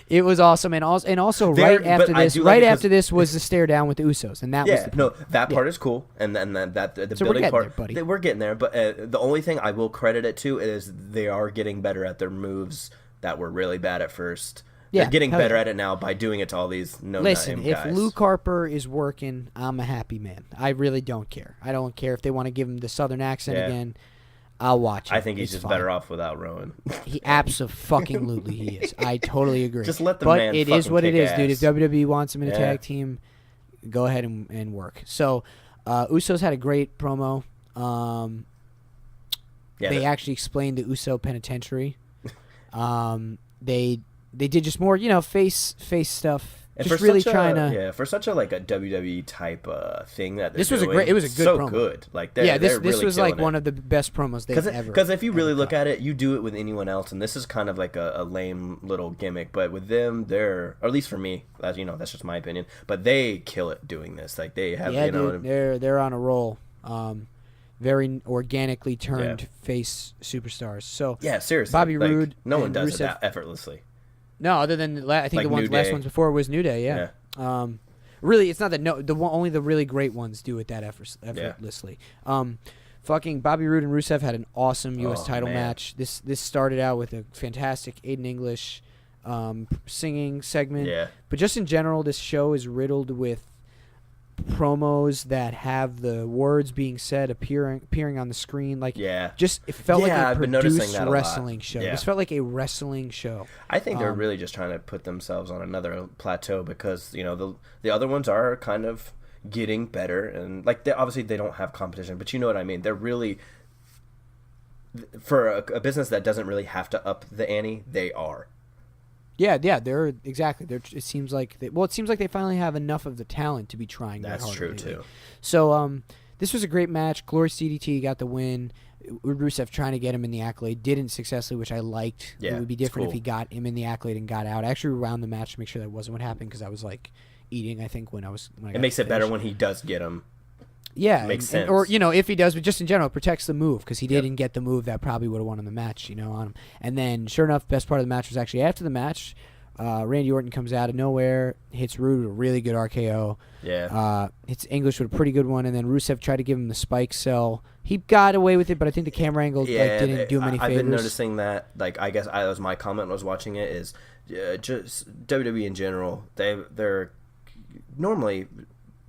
It was awesome, and also right after this was the stare down with the Usos, and that was that part is cool, and then the so building part, buddy. We're getting there. But the only thing I will credit it to is they are getting better at their moves that were really bad at first. They're getting better at it now by doing it to all these no-name guys. Listen, if Luke Harper is working, I'm a happy man. I really don't care. I don't care if they want to give him the Southern accent again. I'll watch it. I think he's just better off without Rowan. He absolutely he is. I totally agree. Just let the man But it is what it is, dude. If WWE wants him in a Yeah. tag team, go ahead and work. So, Usos had a great promo. They actually explained the Uso Penitentiary. They did just more, face stuff. And just really trying to. Yeah, for such a like a WWE type thing that this was a good so promo. Good. Like this really was like one of the best promos they've ever. Because if you really look at it, you do it with anyone else, and this is kind of like a lame little gimmick. But with them, or at least for me, as you know, that's just my opinion. But they kill it doing this. Like they have, dude, they're on a roll. Very organically turned face superstars. So yeah, seriously, Bobby Roode. No one does Rusev, it that effortlessly. No, other than I think like the last ones before was New Day. Yeah. Really, it's not that only the really great ones do it that effortlessly. Fucking Bobby Roode and Rusev had an awesome U.S. title match. This started out with a fantastic Aiden English singing segment. Yeah. But just in general, this show is riddled with promos that have the words being said appearing on the screen. Like, just it felt like a produced wrestling show. This felt like a wrestling show. I think they're really just trying to put themselves on another plateau because the other ones are kind of getting better, and like obviously they don't have competition, but you know what I mean. They're really, for a business that doesn't really have to up the ante, they are. Yeah, they're exactly. It seems like they finally have enough of the talent to be trying. That's true lately. Too. So this was a great match. Glorious DDT got the win. Rusev trying to get him in the Accolade didn't successfully, which I liked. Yeah, it would be different cool. if he got him in the Accolade and got out. I actually rewound the match to make sure that wasn't what happened because I was like eating. I think when I it makes it better when he does get him. Yeah, makes sense. Or if he does, but just in general, it protects the move because he didn't get the move that probably would have won on the match. On him. And then, sure enough, best part of the match was actually after the match. Randy Orton comes out of nowhere, hits Rude with a really good RKO. Yeah. Hits English with a pretty good one, and then Rusev tried to give him the spike cell. He got away with it, but I think the camera angle didn't do him any favors. I've been noticing that. I guess that was my comment when I was watching it. Is just WWE in general. They're normally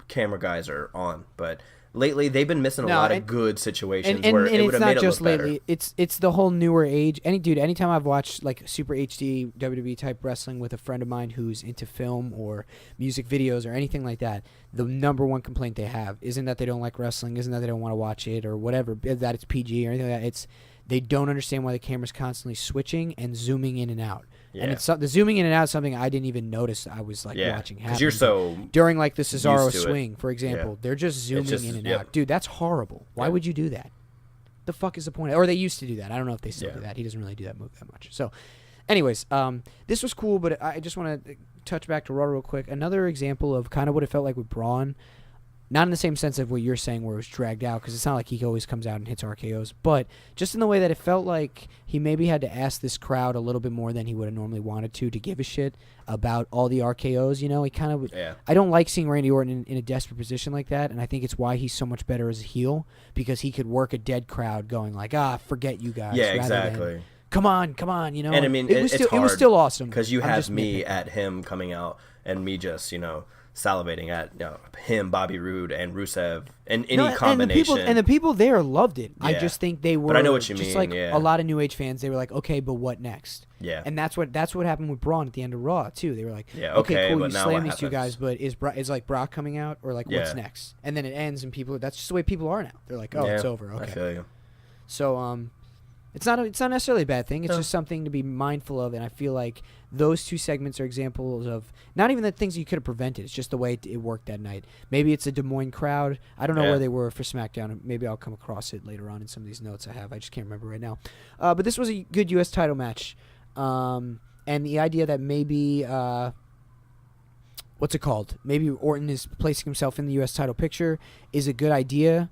camera guys are on, but lately they've been missing a lot of good situations where it would have made it look better. Lately, it's the whole newer age. Anytime I've watched like super HD WWE type wrestling with a friend of mine who's into film or music videos or anything like that, the number one complaint they have isn't that they don't like wrestling, isn't that they don't want to watch it or whatever, that it's PG or anything like that. It's they don't understand why the camera's constantly switching and zooming in and out. Yeah. And it's the zooming in and out is something I didn't even notice I was watching happen. Because you're so during like the Cesaro swing, for example, they're just zooming in and out. Dude, that's horrible. Why would you do that? The fuck is the point? Or they used to do that. I don't know if they still do that. He doesn't really do that move that much. So, anyways, this was cool, but I just want to touch back to Raw real quick. Another example of kind of what it felt like with Braun. Not in the same sense of what you're saying where it was dragged out, because it's not like he always comes out and hits RKOs, but just in the way that it felt like he maybe had to ask this crowd a little bit more than he would have normally wanted to give a shit about all the RKOs. He kind of I don't like seeing Randy Orton in a desperate position like that, and I think it's why he's so much better as a heel, because he could work a dead crowd going like, forget you guys. Yeah, exactly. Come on, And I mean, it was still awesome. Because you have me at him coming out and me just, salivating at him, Bobby Roode, and Rusev, and any combination. And the people there loved it. Yeah. I just think they were. But I know what you just mean. Like a lot of New Age fans, they were like, okay, but what next? Yeah. And that's what happened with Braun at the end of Raw too. They were like, okay, cool, but you now slam what these happens? two guys, but is like Brock coming out or like what's next? And then it ends, and people. That's just the way people are now. They're like, it's over. Okay. I feel you. So It's not necessarily a bad thing. It's just something to be mindful of, and I feel like those two segments are examples of not even the things you could have prevented. It's just the way it worked that night. Maybe it's a Des Moines crowd. I don't know where they were for SmackDown. Maybe I'll come across it later on in some of these notes I have. I just can't remember right now. But this was a good U.S. title match, and the idea that maybe what's it called? Maybe Orton is placing himself in the U.S. title picture is a good idea,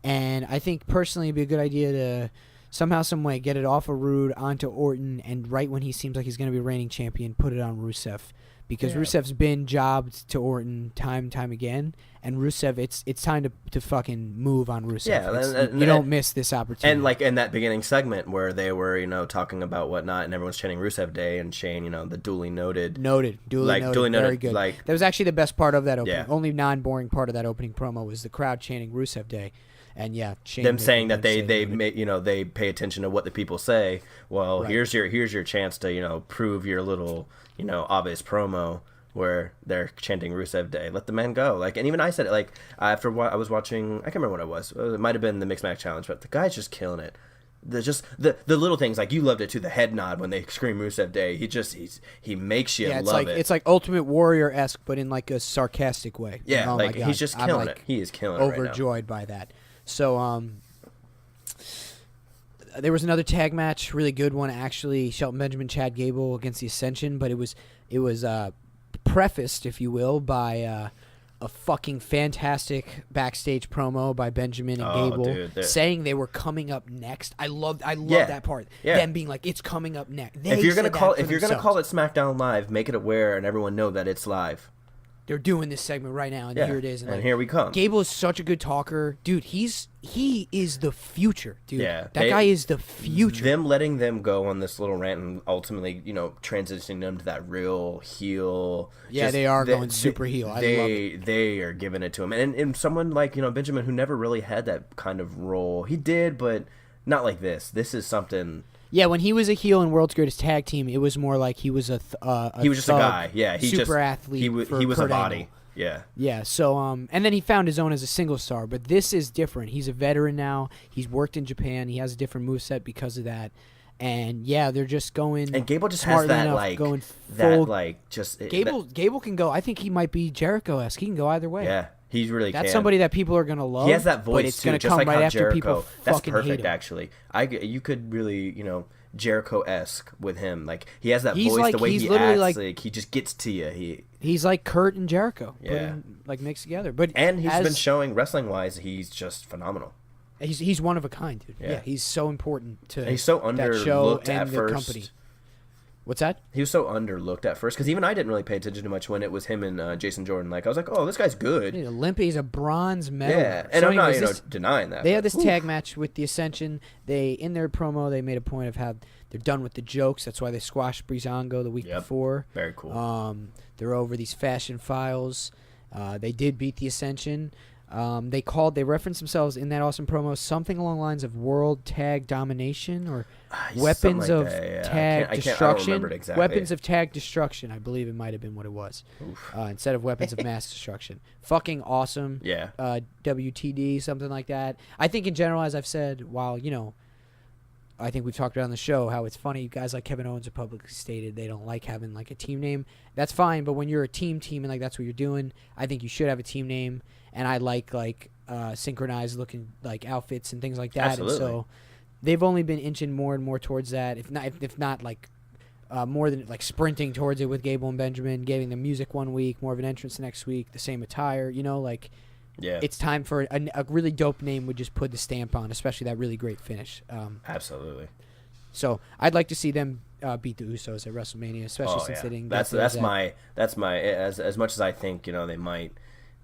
and I think personally it'd be a good idea to somehow, some way, get it off of Rude onto Orton, and right when he seems like he's going to be reigning champion, put it on Rusev. Because Rusev's been jobbed to Orton time again, and Rusev, it's time to fucking move on Rusev. Yeah, you don't miss this opportunity. And like in that beginning segment where they were, talking about whatnot, and everyone's chanting Rusev Day, and Shane, the duly noted. Duly noted. Very good. Like, that was actually the best part of that opening. Yeah. Only non-boring part of that opening promo was the crowd chanting Rusev Day. And Shane them saying that they pay attention to what the people say. Well, here's your chance to prove your little obvious promo where they're chanting Rusev Day. Let the man go. And even I said it after what I was watching. I can't remember what it was. It might have been the Mixed Match Challenge, but the guy's just killing it. The little things, like you loved it too, the head nod when they scream Rusev Day. He makes you love it. It's like Ultimate Warrior-esque, but in a sarcastic way. Yeah, he's just killing it. He is killing it right now. Overjoyed by that. So, there was another tag match, really good one actually. Shelton Benjamin, Chad Gable against the Ascension, but it was prefaced, if you will, by a fucking fantastic backstage promo by Benjamin and Gable, saying they were coming up next. I love that part. Yeah. Them being like, it's coming up next. If you're gonna call it SmackDown Live, make it aware and everyone know that it's live. They're doing this segment right now, and here it is. And here we come. Gable is such a good talker. Dude, he is the future, dude. Yeah, that guy is the future. Them letting them go on this little rant and ultimately, transitioning them to that real heel. Yeah, they are going super heel. I love it. They are giving it to him. And someone like, Benjamin, who never really had that kind of role. He did, but not like this. This is something... Yeah, when he was a heel in World's Greatest Tag Team, it was more like he was he was just a guy. Yeah, athlete. He was a body. Angle. Yeah. Yeah. So and then he found his own as a single star, but this is different. He's a veteran now. He's worked in Japan. He has a different moveset because of that, And yeah, they're just going. And Gable just has that going full, just Gable can go. I think he might be Jericho-esque. He can go either way. Yeah, he really That's can. somebody that people are gonna love. He has that voice but it's too, gonna just come like right how after Jericho. people That's fucking perfect, hate him. actually. You could really, Jericho-esque with him. Like he has that He's voice, like- the way he's he literally acts, like- he just gets to you. He's like Kurt and Jericho, Yeah. mixed together. But And he's been showing wrestling-wise, he's just phenomenal. He's one of a kind, dude. Yeah. Yeah, he's so important to And he's so that show underlooked and at the first. company. What's that? He was so underlooked at first because even I didn't really pay attention too much when it was him and Jason Jordan. Like I was like, oh, this guy's good. He's a bronze medal. Yeah, and So I'm not anyways, denying that. They had this tag match with the Ascension. In their promo, they made a point of how they're done with the jokes. That's why they squashed Breezango the week before. Very cool. They're over these fashion files. They did beat the Ascension. They referenced themselves in that awesome promo something along the lines of world tag domination or weapons of tag destruction. I don't remember it exactly. Weapons of tag destruction, I believe it might have been what it was. Instead of weapons of mass destruction. Fucking awesome. Yeah. WTD, something like that. I think in general, as I've said, while, I think we've talked about on the show how it's funny guys like Kevin Owens have publicly stated they don't like having like a team name. That's fine, but when you're a team and like that's what you're doing, I think you should have a team name. And I like synchronized looking like outfits and things like that. Absolutely. And so they've only been inching more and more towards that. If not like more than like sprinting towards it with Gable and Benjamin, giving them music one week, more of an entrance the next week, the same attire. Yeah. It's time for a really dope name would just put the stamp on, especially that really great finish. Absolutely. So I'd like to see them beat the Usos at WrestleMania, especially since they didn't. That's my as much as I think they might.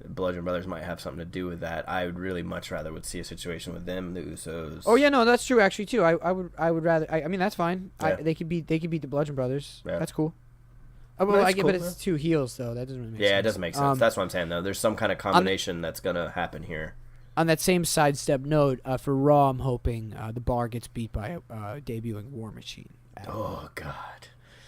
Bludgeon Brothers might have something to do with that. I would really much rather would see a situation with them, the Usos. Oh yeah, no, that's true actually too. I would rather. I mean that's fine. Yeah. They could beat the Bludgeon Brothers. Yeah. That's cool. But it's two heels though. That doesn't really make sense. Yeah, it doesn't make sense. That's what I'm saying though. There's some kind of combination that's gonna happen here. On that same sidestep note, for Raw, I'm hoping the Bar gets beat by debuting War Machine. Oh God.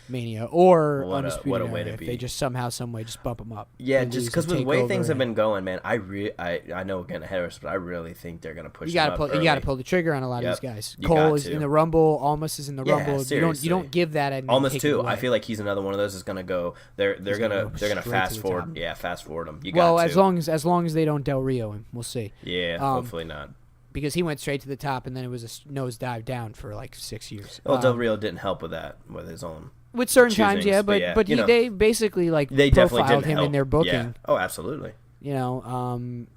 Mania or what a way Era, to if be. they just somehow, some way, just bump them up. Yeah, just because with the way things have been going, man, I know we're getting ahead of us, but I really think they're gonna push. You gotta pull the trigger on a lot of these guys. You Cole is in the Rumble. Almas is in the Rumble. Seriously. You don't give that. And Almas too. I feel like he's another one of those that's gonna go. They're gonna fast forward. Yeah, fast forward him. As long as they don't Del Rio him, we'll see. Yeah, hopefully not. Because he went straight to the top, and then it was a nosedive down for like 6 years. Well, Del Rio didn't help with that with his own. With certain times, yeah, but they basically they profiled him help. in their booking. Yeah. Oh, absolutely. And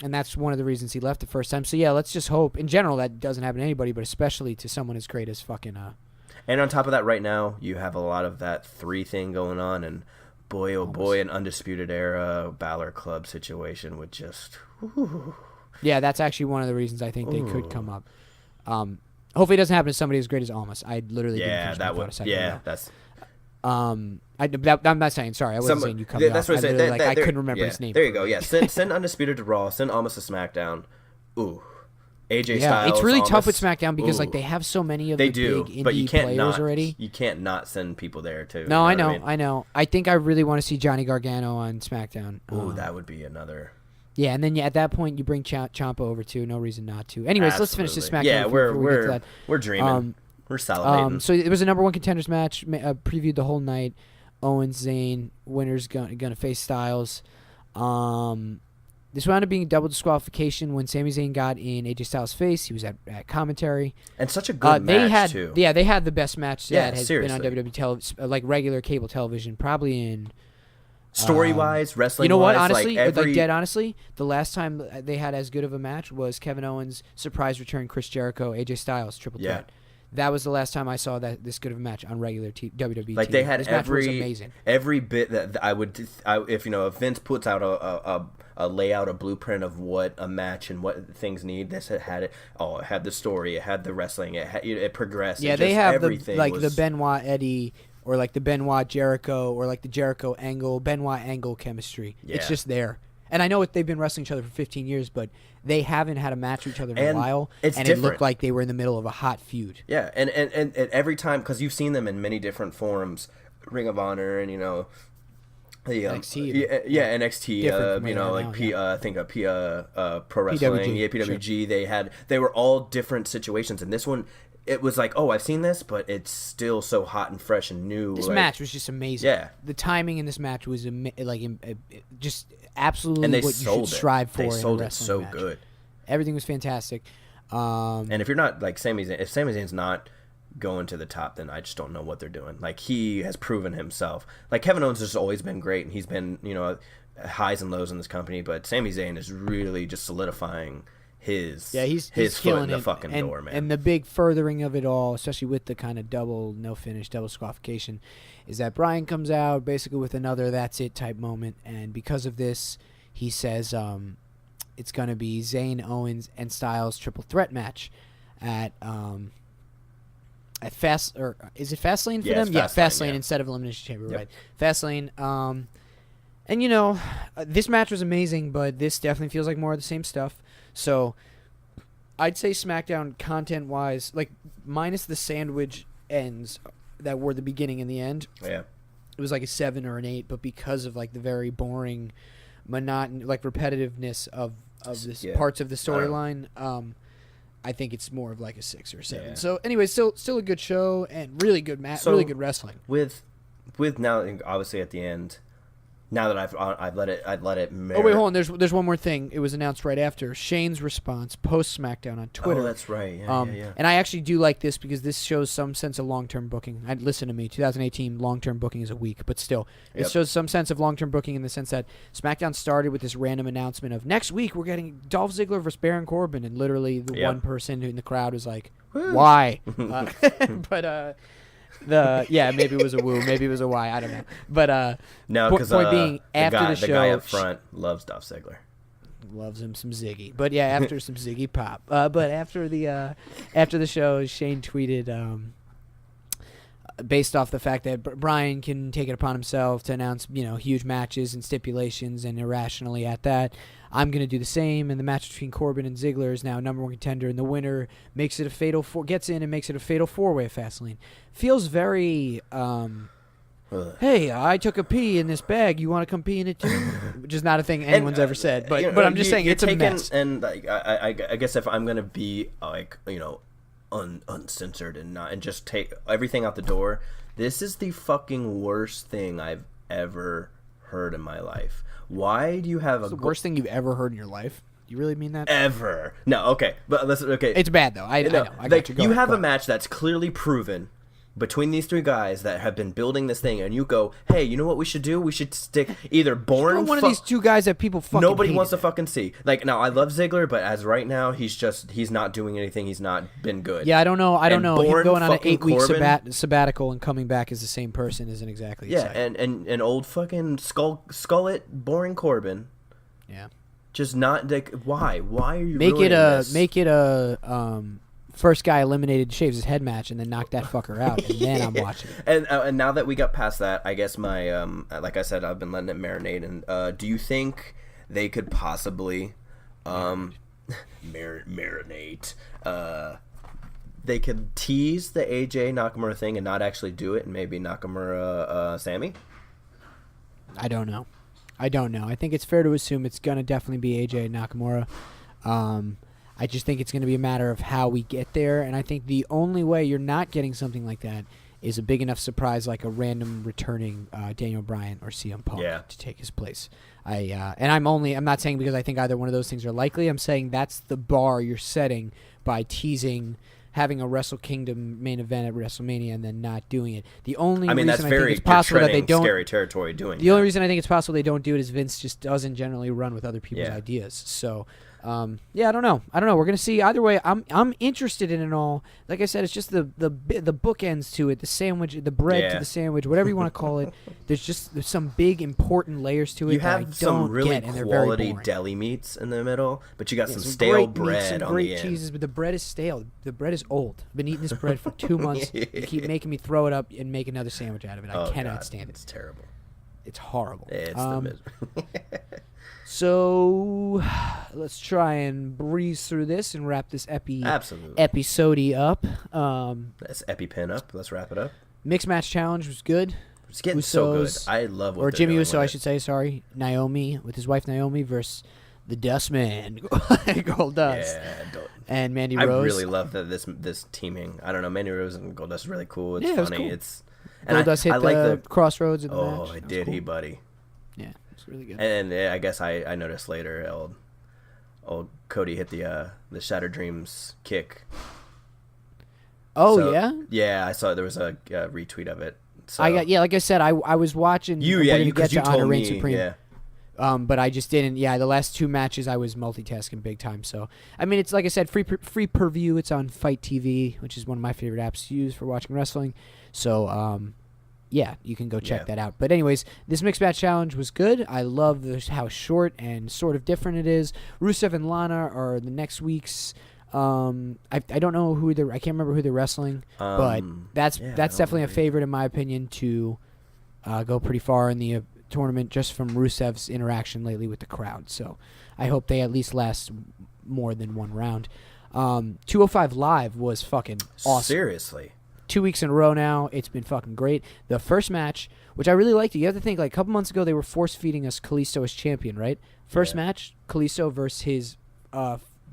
that's one of the reasons he left the first time. So yeah, let's just hope in general that doesn't happen to anybody, but especially to someone as great as fucking. And on top of that, right now you have a lot of that 3 thing going on, and boy, oh boy, an Undisputed Era Balor Club situation would just. Whoo. Yeah, that's actually one of the reasons I think they could come up. Hopefully, it doesn't happen to somebody as great as Almas. I literally didn't that would. Yeah, that's. I'm not saying sorry. I wasn't saying you cut me that's off. What I'm saying. I couldn't remember his name. There you go. Yeah, send Undisputed to Raw. Send Almas to SmackDown. Ooh, AJ Styles. Yeah, it's really Almas, tough with SmackDown because they have so many of the big indie players already. You can't not send people there too. No, I know. I think I really want to see Johnny Gargano on SmackDown. Ooh, that would be another. Yeah, and then at that point you bring Ciampa over too. No reason not to. Anyways, Let's finish this SmackDown. Yeah, we're dreaming. We're salivating. So it was a number 1 contenders match. Previewed the whole night. Owens, Zayn, winner's gonna face Styles. This wound up being a double disqualification when Sami Zayn got in AJ Styles' face. He was at commentary. And such a good match too. Yeah, they had the best match that has seriously. been on WWE television, like regular cable television, probably in. Story-wise, wrestling-wise, you know what? Honestly, like dead honestly, the last time they had as good of a match was Kevin Owens' surprise return, Chris Jericho, AJ Styles triple threat. That was the last time I saw this good of a match on regular WWE. Like TV. they had this match was amazing. Every bit that if Vince puts out a layout, a blueprint of what a match and what things need, this had it. Oh, it had the story, it had the wrestling, it progressed. Yeah, they have the Benoit Eddie. Or like the Benoit Jericho, or like the Jericho Angle, Benoit Angle chemistry. Yeah. It's just there. And I know they've been wrestling each other for 15 years, but they haven't had a match with each other in a while. It looked like they were in the middle of a hot feud. Yeah, and every time, because you've seen them in many different forms, Ring of Honor and, the NXT. NXT, I think Pro Wrestling, PWG. PWG, sure. They were all different situations, and this one, it was like, oh, I've seen this, but it's still so hot and fresh and new. This match was just amazing. Yeah. The timing in this match was just absolutely and they what you should strive for. They sold in a it so match. good. Everything was fantastic. And if you're not like Sami Zayn, if Sami Zayn's not going to the top, then I just don't know what they're doing. Like, he has proven himself. Like, Kevin Owens has always been great, and he's been, highs and lows in this company, but Sami Zayn is really just solidifying his foot in the fucking door, man. And the big furthering of it all, especially with the kind of double no finish, double disqualification, is that Bryan comes out basically with another that's it type moment, and because of this, he says it's going to be Zayn, Owens, and Styles triple threat match at is it Fastlane for them? Fastlane instead of Elimination Chamber, right? Fastlane. And this match was amazing, but this definitely feels like more of the same stuff. So I'd say SmackDown content-wise, like minus the sandwich ends that were the beginning and the end, it was like a 7 or an 8. But because of like the very boring, monotonous, like repetitiveness of this parts of the storyline, I think it's more of like a 6 or 7. Yeah. So anyway, still a good show and really good match, really good wrestling. With now obviously at the end. Now that I've let it marinate. Oh wait, hold on. There's one more thing. It was announced right after Shane's response post SmackDown on Twitter. Oh, that's right. Yeah. And I actually do like this because this shows some sense of long-term booking. Listen to me. 2018 long-term booking is a week, but still, it shows some sense of long-term booking in the sense that SmackDown started with this random announcement of next week we're getting Dolph Ziggler versus Baron Corbin, and literally the one person in the crowd was like, "Why?" Maybe it was a woo, maybe it was a why, I don't know. But no, because point being, after the show, the guy up front loves Dolph Ziggler, loves him some Ziggy. But yeah, after some Ziggy pop. But after the show, Shane tweeted, based off the fact that Bryan can take it upon himself to announce huge matches and stipulations, and irrationally at that, I'm going to do the same, and the match between Corbin and Ziggler is now number one contender, and the winner makes it a fatal gets in and makes it a fatal 4-way at Fastlane. Feels very, hey, I took a pee in this bag. You want to come pee in it too? Which is not a thing anyone's ever said, but I'm just saying it's a mess. And like, I guess if I'm going to be like uncensored and just take everything out the door, this is the fucking worst thing I've ever heard in my life. Why do you have the worst thing you've ever heard in your life? You really mean that? Ever? No. Okay, but listen. Okay, it's bad though. I know. I got you have a match that's clearly proven between these three guys that have been building this thing, and you go, hey, you know what we should do? We should stick either boring. One of these two guys that people fucking nobody wants to fucking see. Like, now, I love Ziggler, but as right now, he's not doing anything. He's not been good. Yeah, I don't know. Him going on an 8-week sabbatical and coming back as the same person isn't exactly exciting. and old fucking skull it boring Corbin. Yeah. Just not like why are you ruining this? Make it a first guy eliminated shaves his head match, and then knock that fucker out, and then I'm watching it. And now that we got past that, I guess my like I said, I've been letting it marinate. And do you think they could possibly marinate? They could tease the AJ Nakamura thing and not actually do it, and maybe Nakamura Sammy. I don't know. I think it's fair to assume it's gonna definitely be AJ Nakamura. I just think it's going to be a matter of how we get there, and I think the only way you're not getting something like that is a big enough surprise like a random returning Daniel Bryan or CM Punk to take his place. I'm not saying because I think either one of those things are likely. I'm saying that's the bar you're setting by teasing having a Wrestle Kingdom main event at WrestleMania and then not doing it. The only reason that's I think very it's possible that they don't scary territory doing. The only reason I think it's possible they don't do it is Vince just doesn't generally run with other people's ideas. So. I don't know. We're gonna see. Either way, I'm interested in it all. Like I said, it's just the bookends to it, the sandwich, the bread to the sandwich, whatever you want to call it. There's some big important layers to it. You have some really quality deli meats in the middle, but you got some stale bread on the end. Great cheeses, but the bread is stale. The bread is old. I've been eating this bread for 2 months. You keep making me throw it up and make another sandwich out of it. I cannot stand it. It's terrible. It's horrible. It's the misery. So let's try and breeze through this and wrap this episode up. That's EpiPen up. Let's wrap it up. Mixed match challenge was good. It's getting so good. I love what Jimmy Uso, I should say. Sorry, Naomi with his wife Naomi versus the Dustman, Goldust, and Mandy Rose. I really love this teaming. I don't know, Mandy Rose and Goldust is really cool. It's funny. Cool. It's Goldust hit the crossroads in the match. Oh, did he, buddy? Yeah, it's really good. And I guess I noticed later, old Cody hit the Shattered Dreams kick. Oh, so, yeah? Yeah, I saw there was a retweet of it. So. Like I said, I was watching. You told me. Supreme. Yeah. But I just didn't. Yeah, the last 2 matches I was multitasking big time. So I mean, it's like I said, free per view. It's on Fight TV, which is one of my favorite apps to use for watching wrestling. So yeah, you can go check that out. But anyways, this mixed match challenge was good. I love how short and sort of different it is. Rusev and Lana are the next week's. I don't know I can't remember who they're wrestling, but that's definitely a favorite in my opinion to go pretty far in the tournament just from Rusev's interaction lately with the crowd. So I hope they at least last more than 1 round. 205 Live was fucking awesome. Seriously. 2 weeks in a row now. It's been fucking great. The first match, which I really liked, you have to think, like a couple months ago they were force feeding us Kalisto as champion, right? First match, Kalisto versus his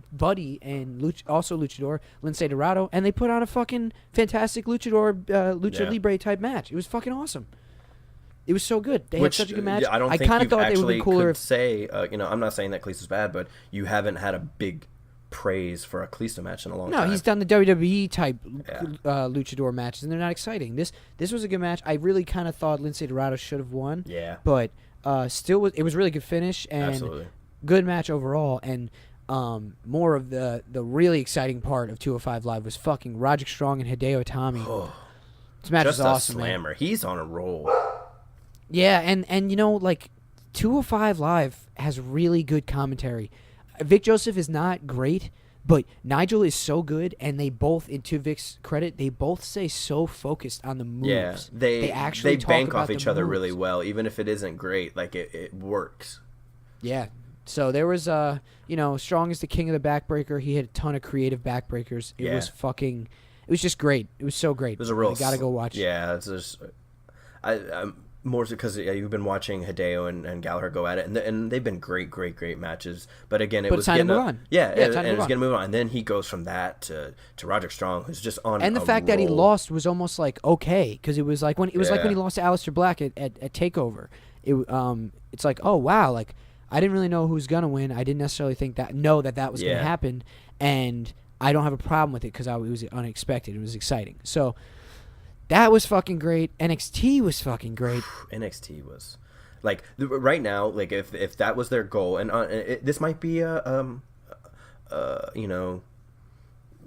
buddy and also luchador Lince Dorado, and they put on a fucking fantastic lucha libre type match. It was fucking awesome. It was so good. They had such a good match. I don't think I thought they would be cooler. I'm not saying that Kalisto's bad, but you haven't had a big praise for a Kalisto match in a long time. No, he's done the WWE type luchador matches, and they're not exciting. This was a good match. I really kind of thought Lince Dorado should have won. Yeah, but still, it was a really good finish and good match overall. And more of the really exciting part of 205 Live was fucking Roderick Strong and Hideo Itami. This match was awesome. Just a slammer. Man. He's on a roll. Yeah, and you know, like 205 Live has really good commentary. Vic Joseph is not great, but Nigel is so good, and they both, to Vic's credit, they both stay so focused on the moves. Yeah, they actually bank off each other really well, even if it isn't great. Like it works. Yeah. So there was, Strong is the king of the backbreaker. He had a ton of creative backbreakers. It was just great. It was so great. It was a real. You gotta go watch. Yeah, it's just, I'm more because you've been watching Hideo and Gallagher go at it, and they've been great matches. But again, it was time to move on. Yeah, and it's gonna move on. And then he goes from that to Roderick Strong, who's just on. And the fact that he lost was almost like okay, because it was like when he lost to Aleister Black at Takeover. It's like, oh wow, like. I didn't really know who was gonna win. I didn't necessarily know that was gonna happen, and I don't have a problem with it because it was unexpected. It was exciting. So that was fucking great. NXT was fucking great. NXT was like right now. Like if that was their goal, and this might be one of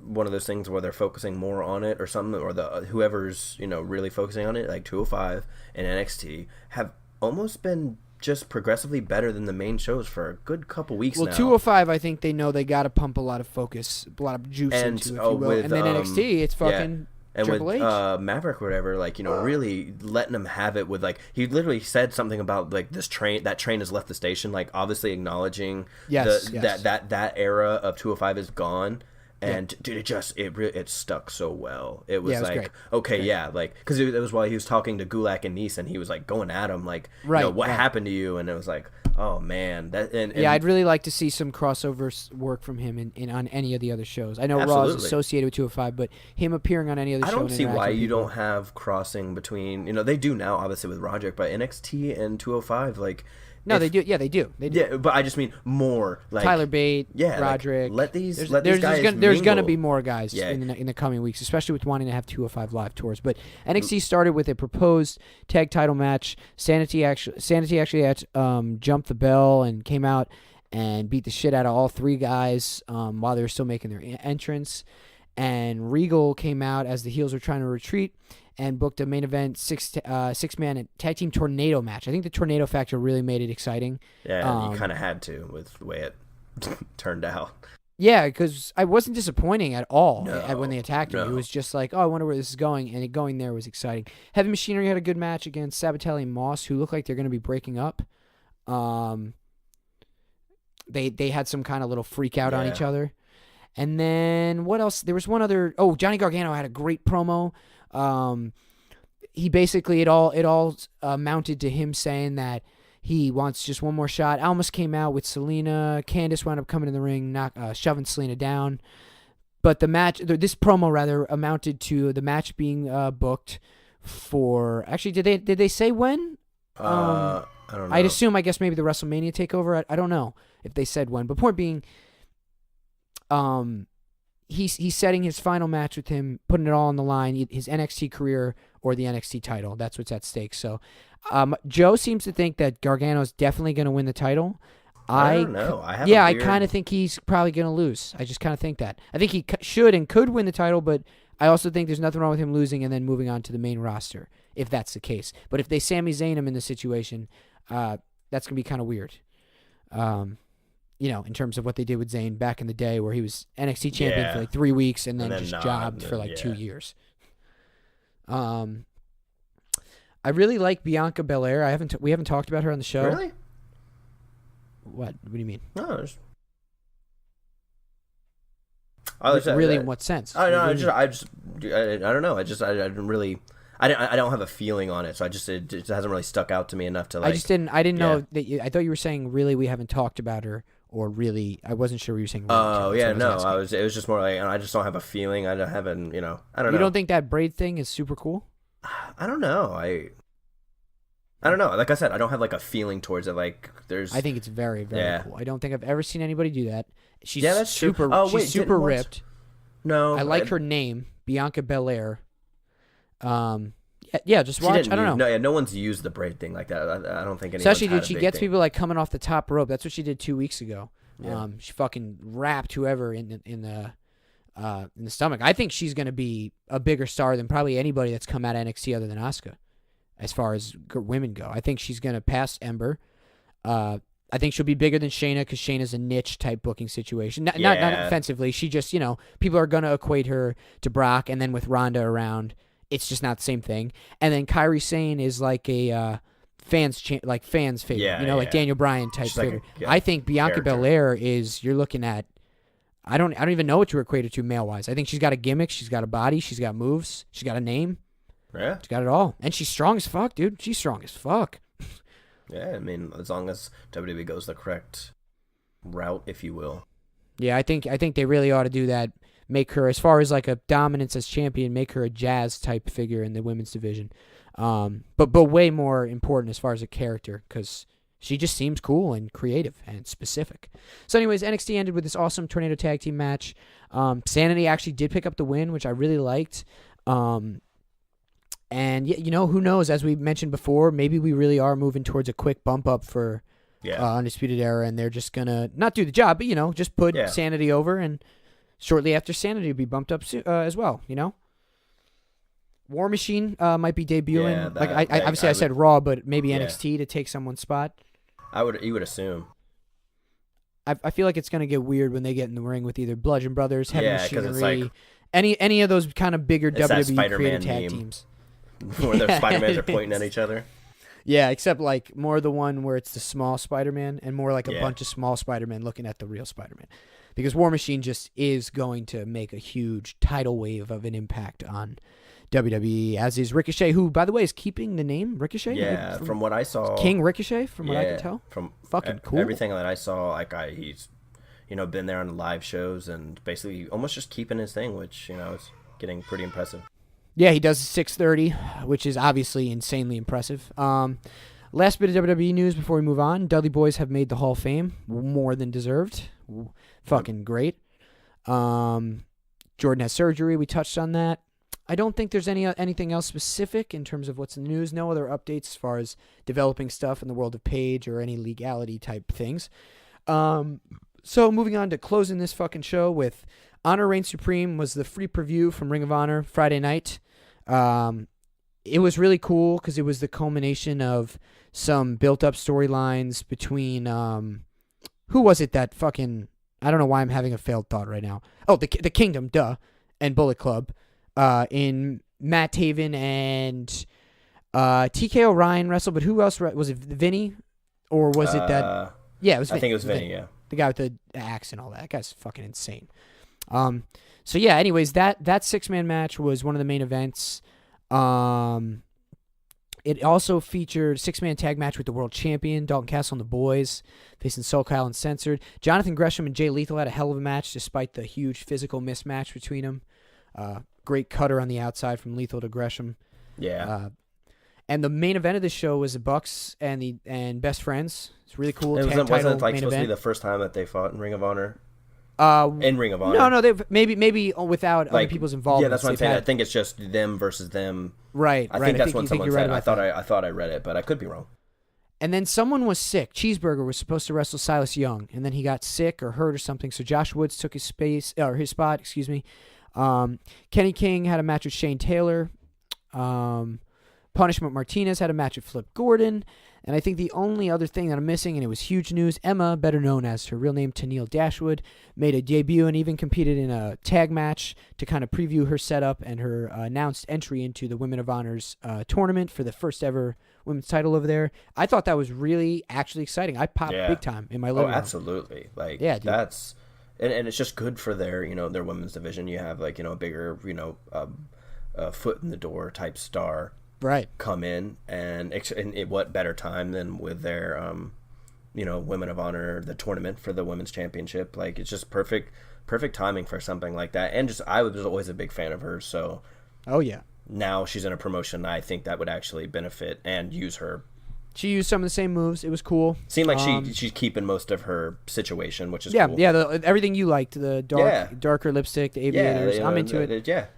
those things where they're focusing more on it or something, or whoever's really focusing on it, like 205 and NXT have almost been just progressively better than the main shows for a good couple weeks now. Well, 205, I think they know they got to pump a lot of focus, a lot of juice into, if you will. And then NXT, it's fucking Triple H. And with Maverick or whatever, really letting him have it with, he literally said something about, this train, that train has left the station, obviously acknowledging that era of 205 is gone. And dude, it stuck so well. It was because it was while he was talking to Gulak and Nice, and he was going at him, what happened to you? And it was like, oh man, I'd really like to see some crossover work from him on any of the other shows. I know Raw is associated with 205, but him appearing on any other show. I don't see why you don't have crossing between. They do now, obviously with Roderick, but NXT and 205, No, they do. Yeah, they do. Yeah, but I just mean more Tyler Bate, Roderick. Let these guys. There's gonna be more guys in the coming weeks, especially with wanting to have 205 Live tours. But NXT started with a proposed tag title match. Sanity actually had jumped the bell and came out and beat the shit out of all 3 guys while they were still making their entrance. And Regal came out as the heels were trying to retreat and booked a main event six-man tag team tornado match. I think the tornado factor really made it exciting. Yeah, you kind of had to with the way it turned out. Yeah, because I wasn't disappointing at all when they attacked him. It was just like, oh, I wonder where this is going, and going there was exciting. Heavy Machinery had a good match against Sabatelli and Moss, who look like they're going to be breaking up. They had some kind of little freak out on each other. And then what else? There was one other. Oh, Johnny Gargano had a great promo. He basically it all mounted to him saying that He wants just one more shot. Almas came out with Selena. Candice wound up coming in the ring, shoving Selena down. But this promo rather, amounted to the match being booked for. Actually, did they say when? I don't know. I'd assume, I guess maybe the WrestleMania takeover. I don't know if they said when. But point being, he's setting his final match with him, putting it all on the line, his NXT career or the NXT title. That's what's at stake. So Joe seems to think that Gargano's definitely going to win the title. I don't know. I kind of think he's probably going to lose. I just kind of think that. I think he should and could win the title, but I also think there's nothing wrong with him losing and then moving on to the main roster, if that's the case. But if they Sami Zayn him in this situation, that's going to be kind of weird. In terms of what they did with Zayn back in the day, where he was NXT champion for like 3 weeks and then just jobbed for like 2 years. I really like Bianca Belair. We haven't talked about her on the show. Really? What do you mean? No, in what sense? I don't know. I didn't really. I don't have a feeling on it, so it just hasn't really stuck out to me enough to like. I didn't know that. I thought you were saying really we haven't talked about her, or really I wasn't sure what you were saying. Really, oh yeah, no. It was just more like I just don't have a feeling. I don't know. You don't think that braid thing is super cool? I don't know. I don't know. Like I said, I don't have like a feeling towards it. Like there's. I think it's very, very cool. I don't think I've ever seen anybody do that. She's that's super. True. Oh, she's super ripped. No, I like her name, Bianca Belair. Just watch. I don't know. No one's used the braid thing like that. I don't think anyone's especially had dude, she gets people like coming off the top rope. That's what she did 2 weeks ago. Yeah. She fucking wrapped whoever in the stomach. I think she's gonna be a bigger star than probably anybody that's come out of NXT other than Asuka. As far as women go, I think she's going to pass Ember. I think she'll be bigger than Shayna because Shayna's a niche type booking situation. Not offensively. She just, people are going to equate her to Brock, and then with Ronda around, it's just not the same thing. And then Kairi Sane is like a fans favorite, like Daniel Bryan type figure. Like I think Bianca Belair is, you're looking at, I don't even know what to equate her to male-wise. I think she's got a gimmick, she's got a body, she's got moves, she's got a name. Yeah. She's got it all. And she's strong as fuck, dude. She's strong as fuck. Yeah, I mean, as long as WWE goes the correct route, if you will. Yeah, I think they really ought to do that. Make her, as far as like a dominance as champion, make her a Jazz type figure in the women's division. But way more important as far as a character, because she just seems cool and creative and specific. So anyways, NXT ended with this awesome Tornado Tag Team match. Sanity actually did pick up the win, which I really liked. And, who knows, as we mentioned before, maybe we really are moving towards a quick bump up for Undisputed Era, and they're just going to not do the job, but, just put Sanity over, and shortly after Sanity will be bumped up as well, War Machine might be debuting. Yeah, I said Raw, but maybe NXT to take someone's spot. You would assume. I feel like it's going to get weird when they get in the ring with either Bludgeon Brothers, Heavy Machinery, any of those kind of bigger WWE creative tag teams. Where their Spider-Mans are pointing at each other. Yeah, except like more the one where it's the small Spider-Man and more like a bunch of small Spider-Man looking at the real Spider-Man. Because War Machine just is going to make a huge tidal wave of an impact on WWE, as is Ricochet, who, by the way, is keeping the name Ricochet. Yeah, from what I saw. King Ricochet, from what I can tell. From fucking cool. Everything that I saw, he's, been there on the live shows and basically almost just keeping his thing, which, is getting pretty impressive. Yeah, he does 630, which is obviously insanely impressive. Last bit of WWE news before we move on. Dudley Boys have made the Hall of Fame. More than deserved. Fucking great. Jordan has surgery. We touched on that. I don't think there's anything else specific in terms of what's in the news. No other updates as far as developing stuff in the world of Paige or any legality type things. So moving on to closing this fucking show with Honor Reigns Supreme was the free preview from Ring of Honor Friday night. It was really cool because it was the culmination of some built-up storylines between who was it that fucking, I don't know why I'm having a failed thought right now. Oh, the Kingdom, and Bullet Club in Matt Taven and TK O'Ryan wrestled, but who else was it? Vinny, or was it that? Yeah, it was Vinny. I think it was Vinny. Yeah, the guy with the axe and all that. That guy's fucking insane. So yeah, anyways, that 6-man match was one of the main events. It also featured a 6-man tag match with the world champion, Dalton Castle and the Boys, facing Soul Kyle and Censored. Jonathan Gresham and Jay Lethal had a hell of a match despite the huge physical mismatch between them. Great cutter on the outside from Lethal to Gresham. Yeah. And the main event of this show was the Bucks and Best Friends. It's really cool. It wasn't like supposed to be the first time that they fought in Ring of Honor? In Ring of Honor. No, maybe without other people's involvement. Yeah, that's what I'm saying. I think it's just them versus them. Right. I think that's what someone said. I thought I read it, but I could be wrong. And then someone was sick. Cheeseburger was supposed to wrestle Silas Young, and then he got sick or hurt or something. So Josh Woods took his spot. Excuse me. Kenny King had a match with Shane Taylor. Punishment Martinez had a match with Flip Gordon. And I think the only other thing that I'm missing, and it was huge news, Emma, better known as her real name, Tennille Dashwood, made a debut and even competed in a tag match to kind of preview her setup and her announced entry into the Women of Honor's tournament for the first ever women's title over there. I thought that was really actually exciting. I popped big time in my living room. Absolutely. Like, yeah, dude. That's... And it's just good for their women's division. You have, like, a bigger, foot in the door type star. Right. Come in, and what better time than with their, Women of Honor, the tournament for the women's championship. Like, it's just perfect timing for something like that. And just, I was always a big fan of hers, so. Oh, yeah. Now she's in a promotion. I think that would actually benefit and use her. She used some of the same moves. It was cool. Seemed like she's keeping most of her situation, which is cool. Yeah, everything you liked, the darker lipstick, the aviators. I'm into it. Yeah.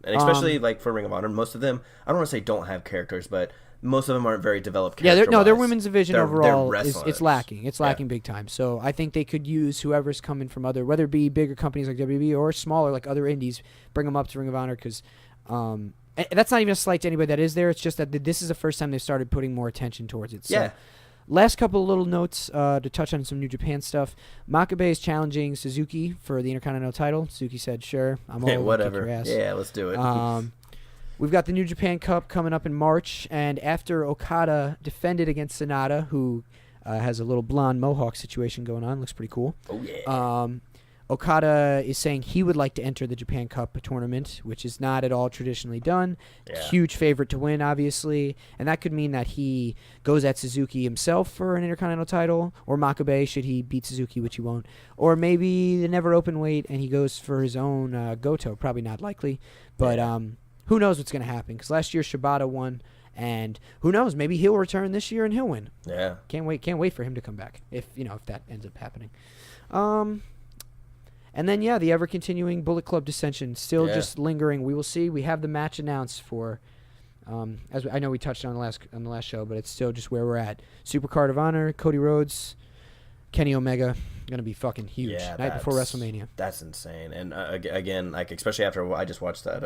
And especially like for Ring of Honor, most of them, I don't want to say don't have characters, but most of them aren't very developed characters. Yeah, their women's division overall it's lacking. It's lacking big time. So I think they could use whoever's coming from other, whether it be bigger companies like WWE or smaller like other indies, bring them up to Ring of Honor because that's not even a slight to anybody that is there. It's just that this is the first time they've started putting more attention towards it. So, yeah. Last couple of little notes to touch on some New Japan stuff. Makabe is challenging Suzuki for the Intercontinental title. Suzuki said, sure, I'm all whatever. Kick your ass. Yeah, let's do it. We've got the New Japan Cup coming up in March, and after Okada defended against Sonata, who has a little blonde mohawk situation going on, looks pretty cool. Oh, yeah. Okada is saying he would like to enter the Japan Cup tournament, which is not at all traditionally done. Yeah. Huge favorite to win, obviously. And that could mean that he goes at Suzuki himself for an Intercontinental title, or Makabe should he beat Suzuki, which he won't. Or maybe the never open weight and he goes for his own Goto. Probably not likely. But who knows what's going to happen? Because last year Shibata won. And who knows? Maybe he'll return this year and he'll win. Yeah. Can't wait for him to come back if that ends up happening. And then, the ever-continuing Bullet Club dissension still just lingering. We will see. We have the match announced for, as I know we touched on the last show, but it's still just where we're at. Supercard of Honor, Cody Rhodes, Kenny Omega, going to be fucking huge. Night before WrestleMania. That's insane. And again, like especially after I just watched that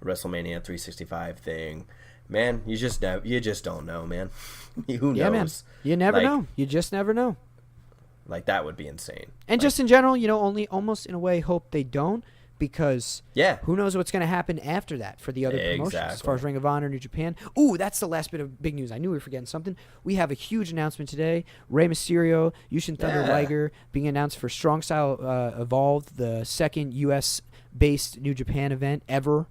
WrestleMania 365 thing, man, you just don't know, man. Who knows? Yeah, man. You never know. You just never know. Like, that would be insane. And just in general, only almost in a way hope they don't, because who knows what's going to happen after that for the other promotions as far as Ring of Honor, New Japan. Ooh, that's the last bit of big news. I knew we were forgetting something. We have a huge announcement today. Rey Mysterio, Yushin Thunder Liger being announced for Strong Style Evolved, the second U.S.-based New Japan event ever.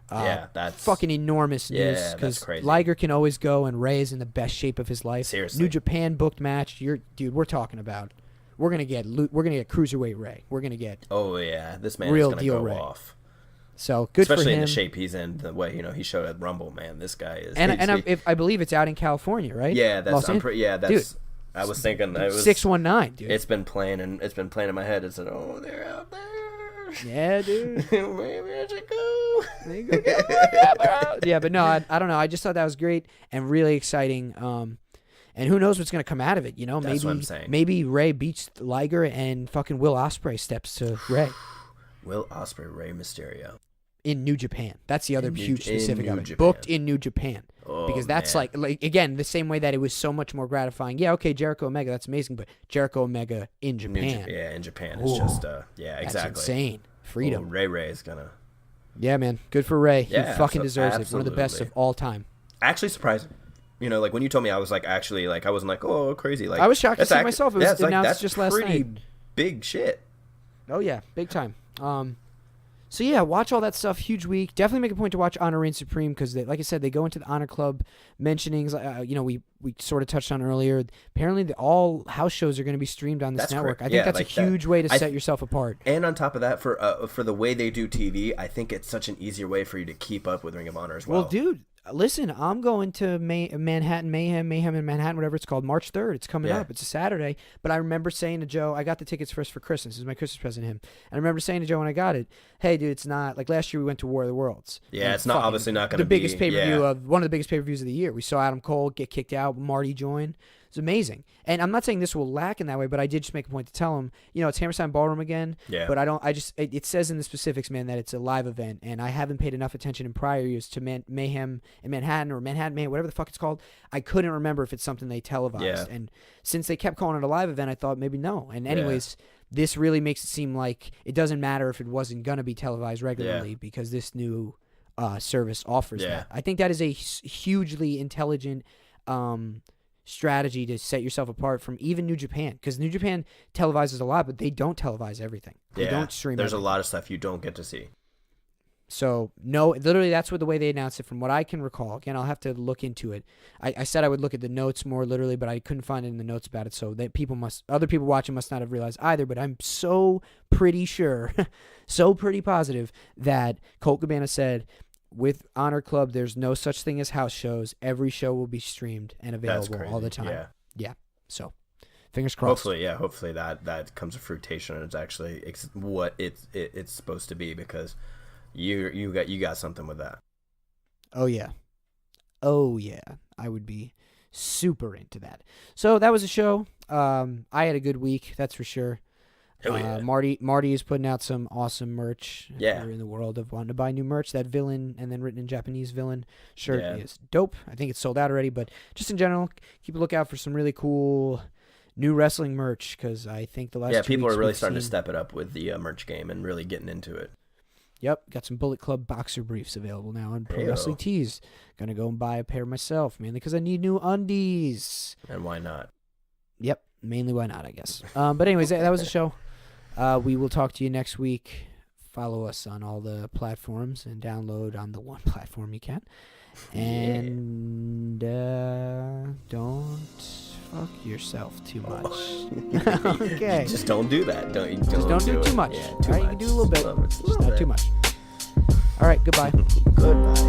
That's fucking enormous news because Liger can always go and Rey is in the best shape of his life. Seriously. New Japan booked match. Dude, we're talking about. We're gonna get cruiserweight Rey. We're gonna get. Oh yeah, this man real is gonna deal go Rey. off. So good especially for him. in the shape he's in, the way he showed at Rumble. Man, this guy is. I believe it's out in California, right? Yeah, that's. Dude, I was thinking it was 619, dude. It's been playing in my head. It said, "Oh, they're out there." Yeah, dude. Maybe I should go. Yeah, but no, I don't know. I just thought that was great and really exciting. And who knows what's going to come out of it? That's what I'm saying. Maybe Rey beats Liger and fucking Will Ospreay steps to Rey. Will Ospreay, Rey Mysterio. In New Japan. That's the other huge specific of it. Japan. Booked in New Japan. Oh, because that's like again, the same way that it was so much more gratifying. Yeah, okay, Jericho Omega, that's amazing, but Jericho Omega in Japan. In Japan. It's just, exactly. That's insane. Freedom. Ray is going to. Yeah, man. Good for Ray. Yeah, he fucking deserves absolutely. it. One of the best of all time. Actually surprising. Like when you told me, I was like, actually, like, I wasn't like, oh, crazy. Like, I was shocked to see myself. It was announced just last night. Big shit. Oh, yeah. Big time. So yeah, watch all that stuff. Huge week. Definitely make a point to watch Honor Reign Supreme because, like I said, they go into the Honor Club mentionings. We sort of touched on earlier. Apparently, all house shows are going to be streamed on this network. I think that's a huge way to set yourself apart. And on top of that, for the way they do TV, I think it's such an easier way for you to keep up with Ring of Honor as well. Well, dude, listen, I'm going to Manhattan Mayhem in Manhattan, whatever it's called, March 3rd. It's coming up. It's a Saturday. But I remember saying to Joe, I got the tickets first for Christmas. This is my Christmas present to him. And I remember saying to Joe when I got it, hey, dude, it's not like last year we went to War of the Worlds. Yeah, it's not obviously not going to be the biggest pay-per-view of one of the biggest pay-per-views of the year. We saw Adam Cole get kicked out, Marty join. It's amazing. And I'm not saying this will lack in that way, but I did just make a point to tell him, it's Hammerstein Ballroom again. Yeah. But it says in the specifics, man, that it's a live event. And I haven't paid enough attention in prior years to Mayhem in Manhattan or Manhattan Mayhem, whatever the fuck it's called. I couldn't remember if it's something they televised. Yeah. And since they kept calling it a live event, I thought maybe no. And anyways, this really makes it seem like it doesn't matter if it wasn't going to be televised regularly because this new service offers that. I think that is a hugely intelligent strategy to set yourself apart from even New Japan, because New Japan televises a lot, but they don't televise everything. They don't stream there's everything. A lot of stuff you don't get to see. So, no, literally that's what the way they announced it from what I can recall. Again, I'll have to look into it. I said I would look at the notes more literally, but I couldn't find it in the notes about it, so that other people watching must not have realized either, but I'm so pretty sure, so pretty positive that Colt Cabana said, with Honor Club, there's no such thing as house shows. Every show will be streamed and available all the time. Yeah. So, fingers crossed. Hopefully that comes to fruition and it's actually what it's supposed to be, because you got something with that. Oh yeah. I would be super into that. So that was a show. I had a good week, that's for sure. Marty is putting out some awesome merch. Yeah. We're in the world of wanting to buy new merch. That villain, and then written in Japanese villain shirt is dope. I think it's sold out already, but just in general, keep a lookout for some really cool new wrestling merch, because I think the last 2 weeks people are really starting to step it up with the merch game and really getting into it. Yep, got some Bullet Club boxer briefs available now on Pro Wrestling Tees. Gonna go and buy a pair myself, mainly because I need new undies. And why not? Yep, mainly why not, I guess. But anyways, that was the show. We will talk to you next week. Follow us on all the platforms and download on the one platform you can. And don't fuck yourself too much. Okay. Just don't do that. Don't do too much. Yeah, all right, you can do a little bit. Just not too much. All right, goodbye. Goodbye.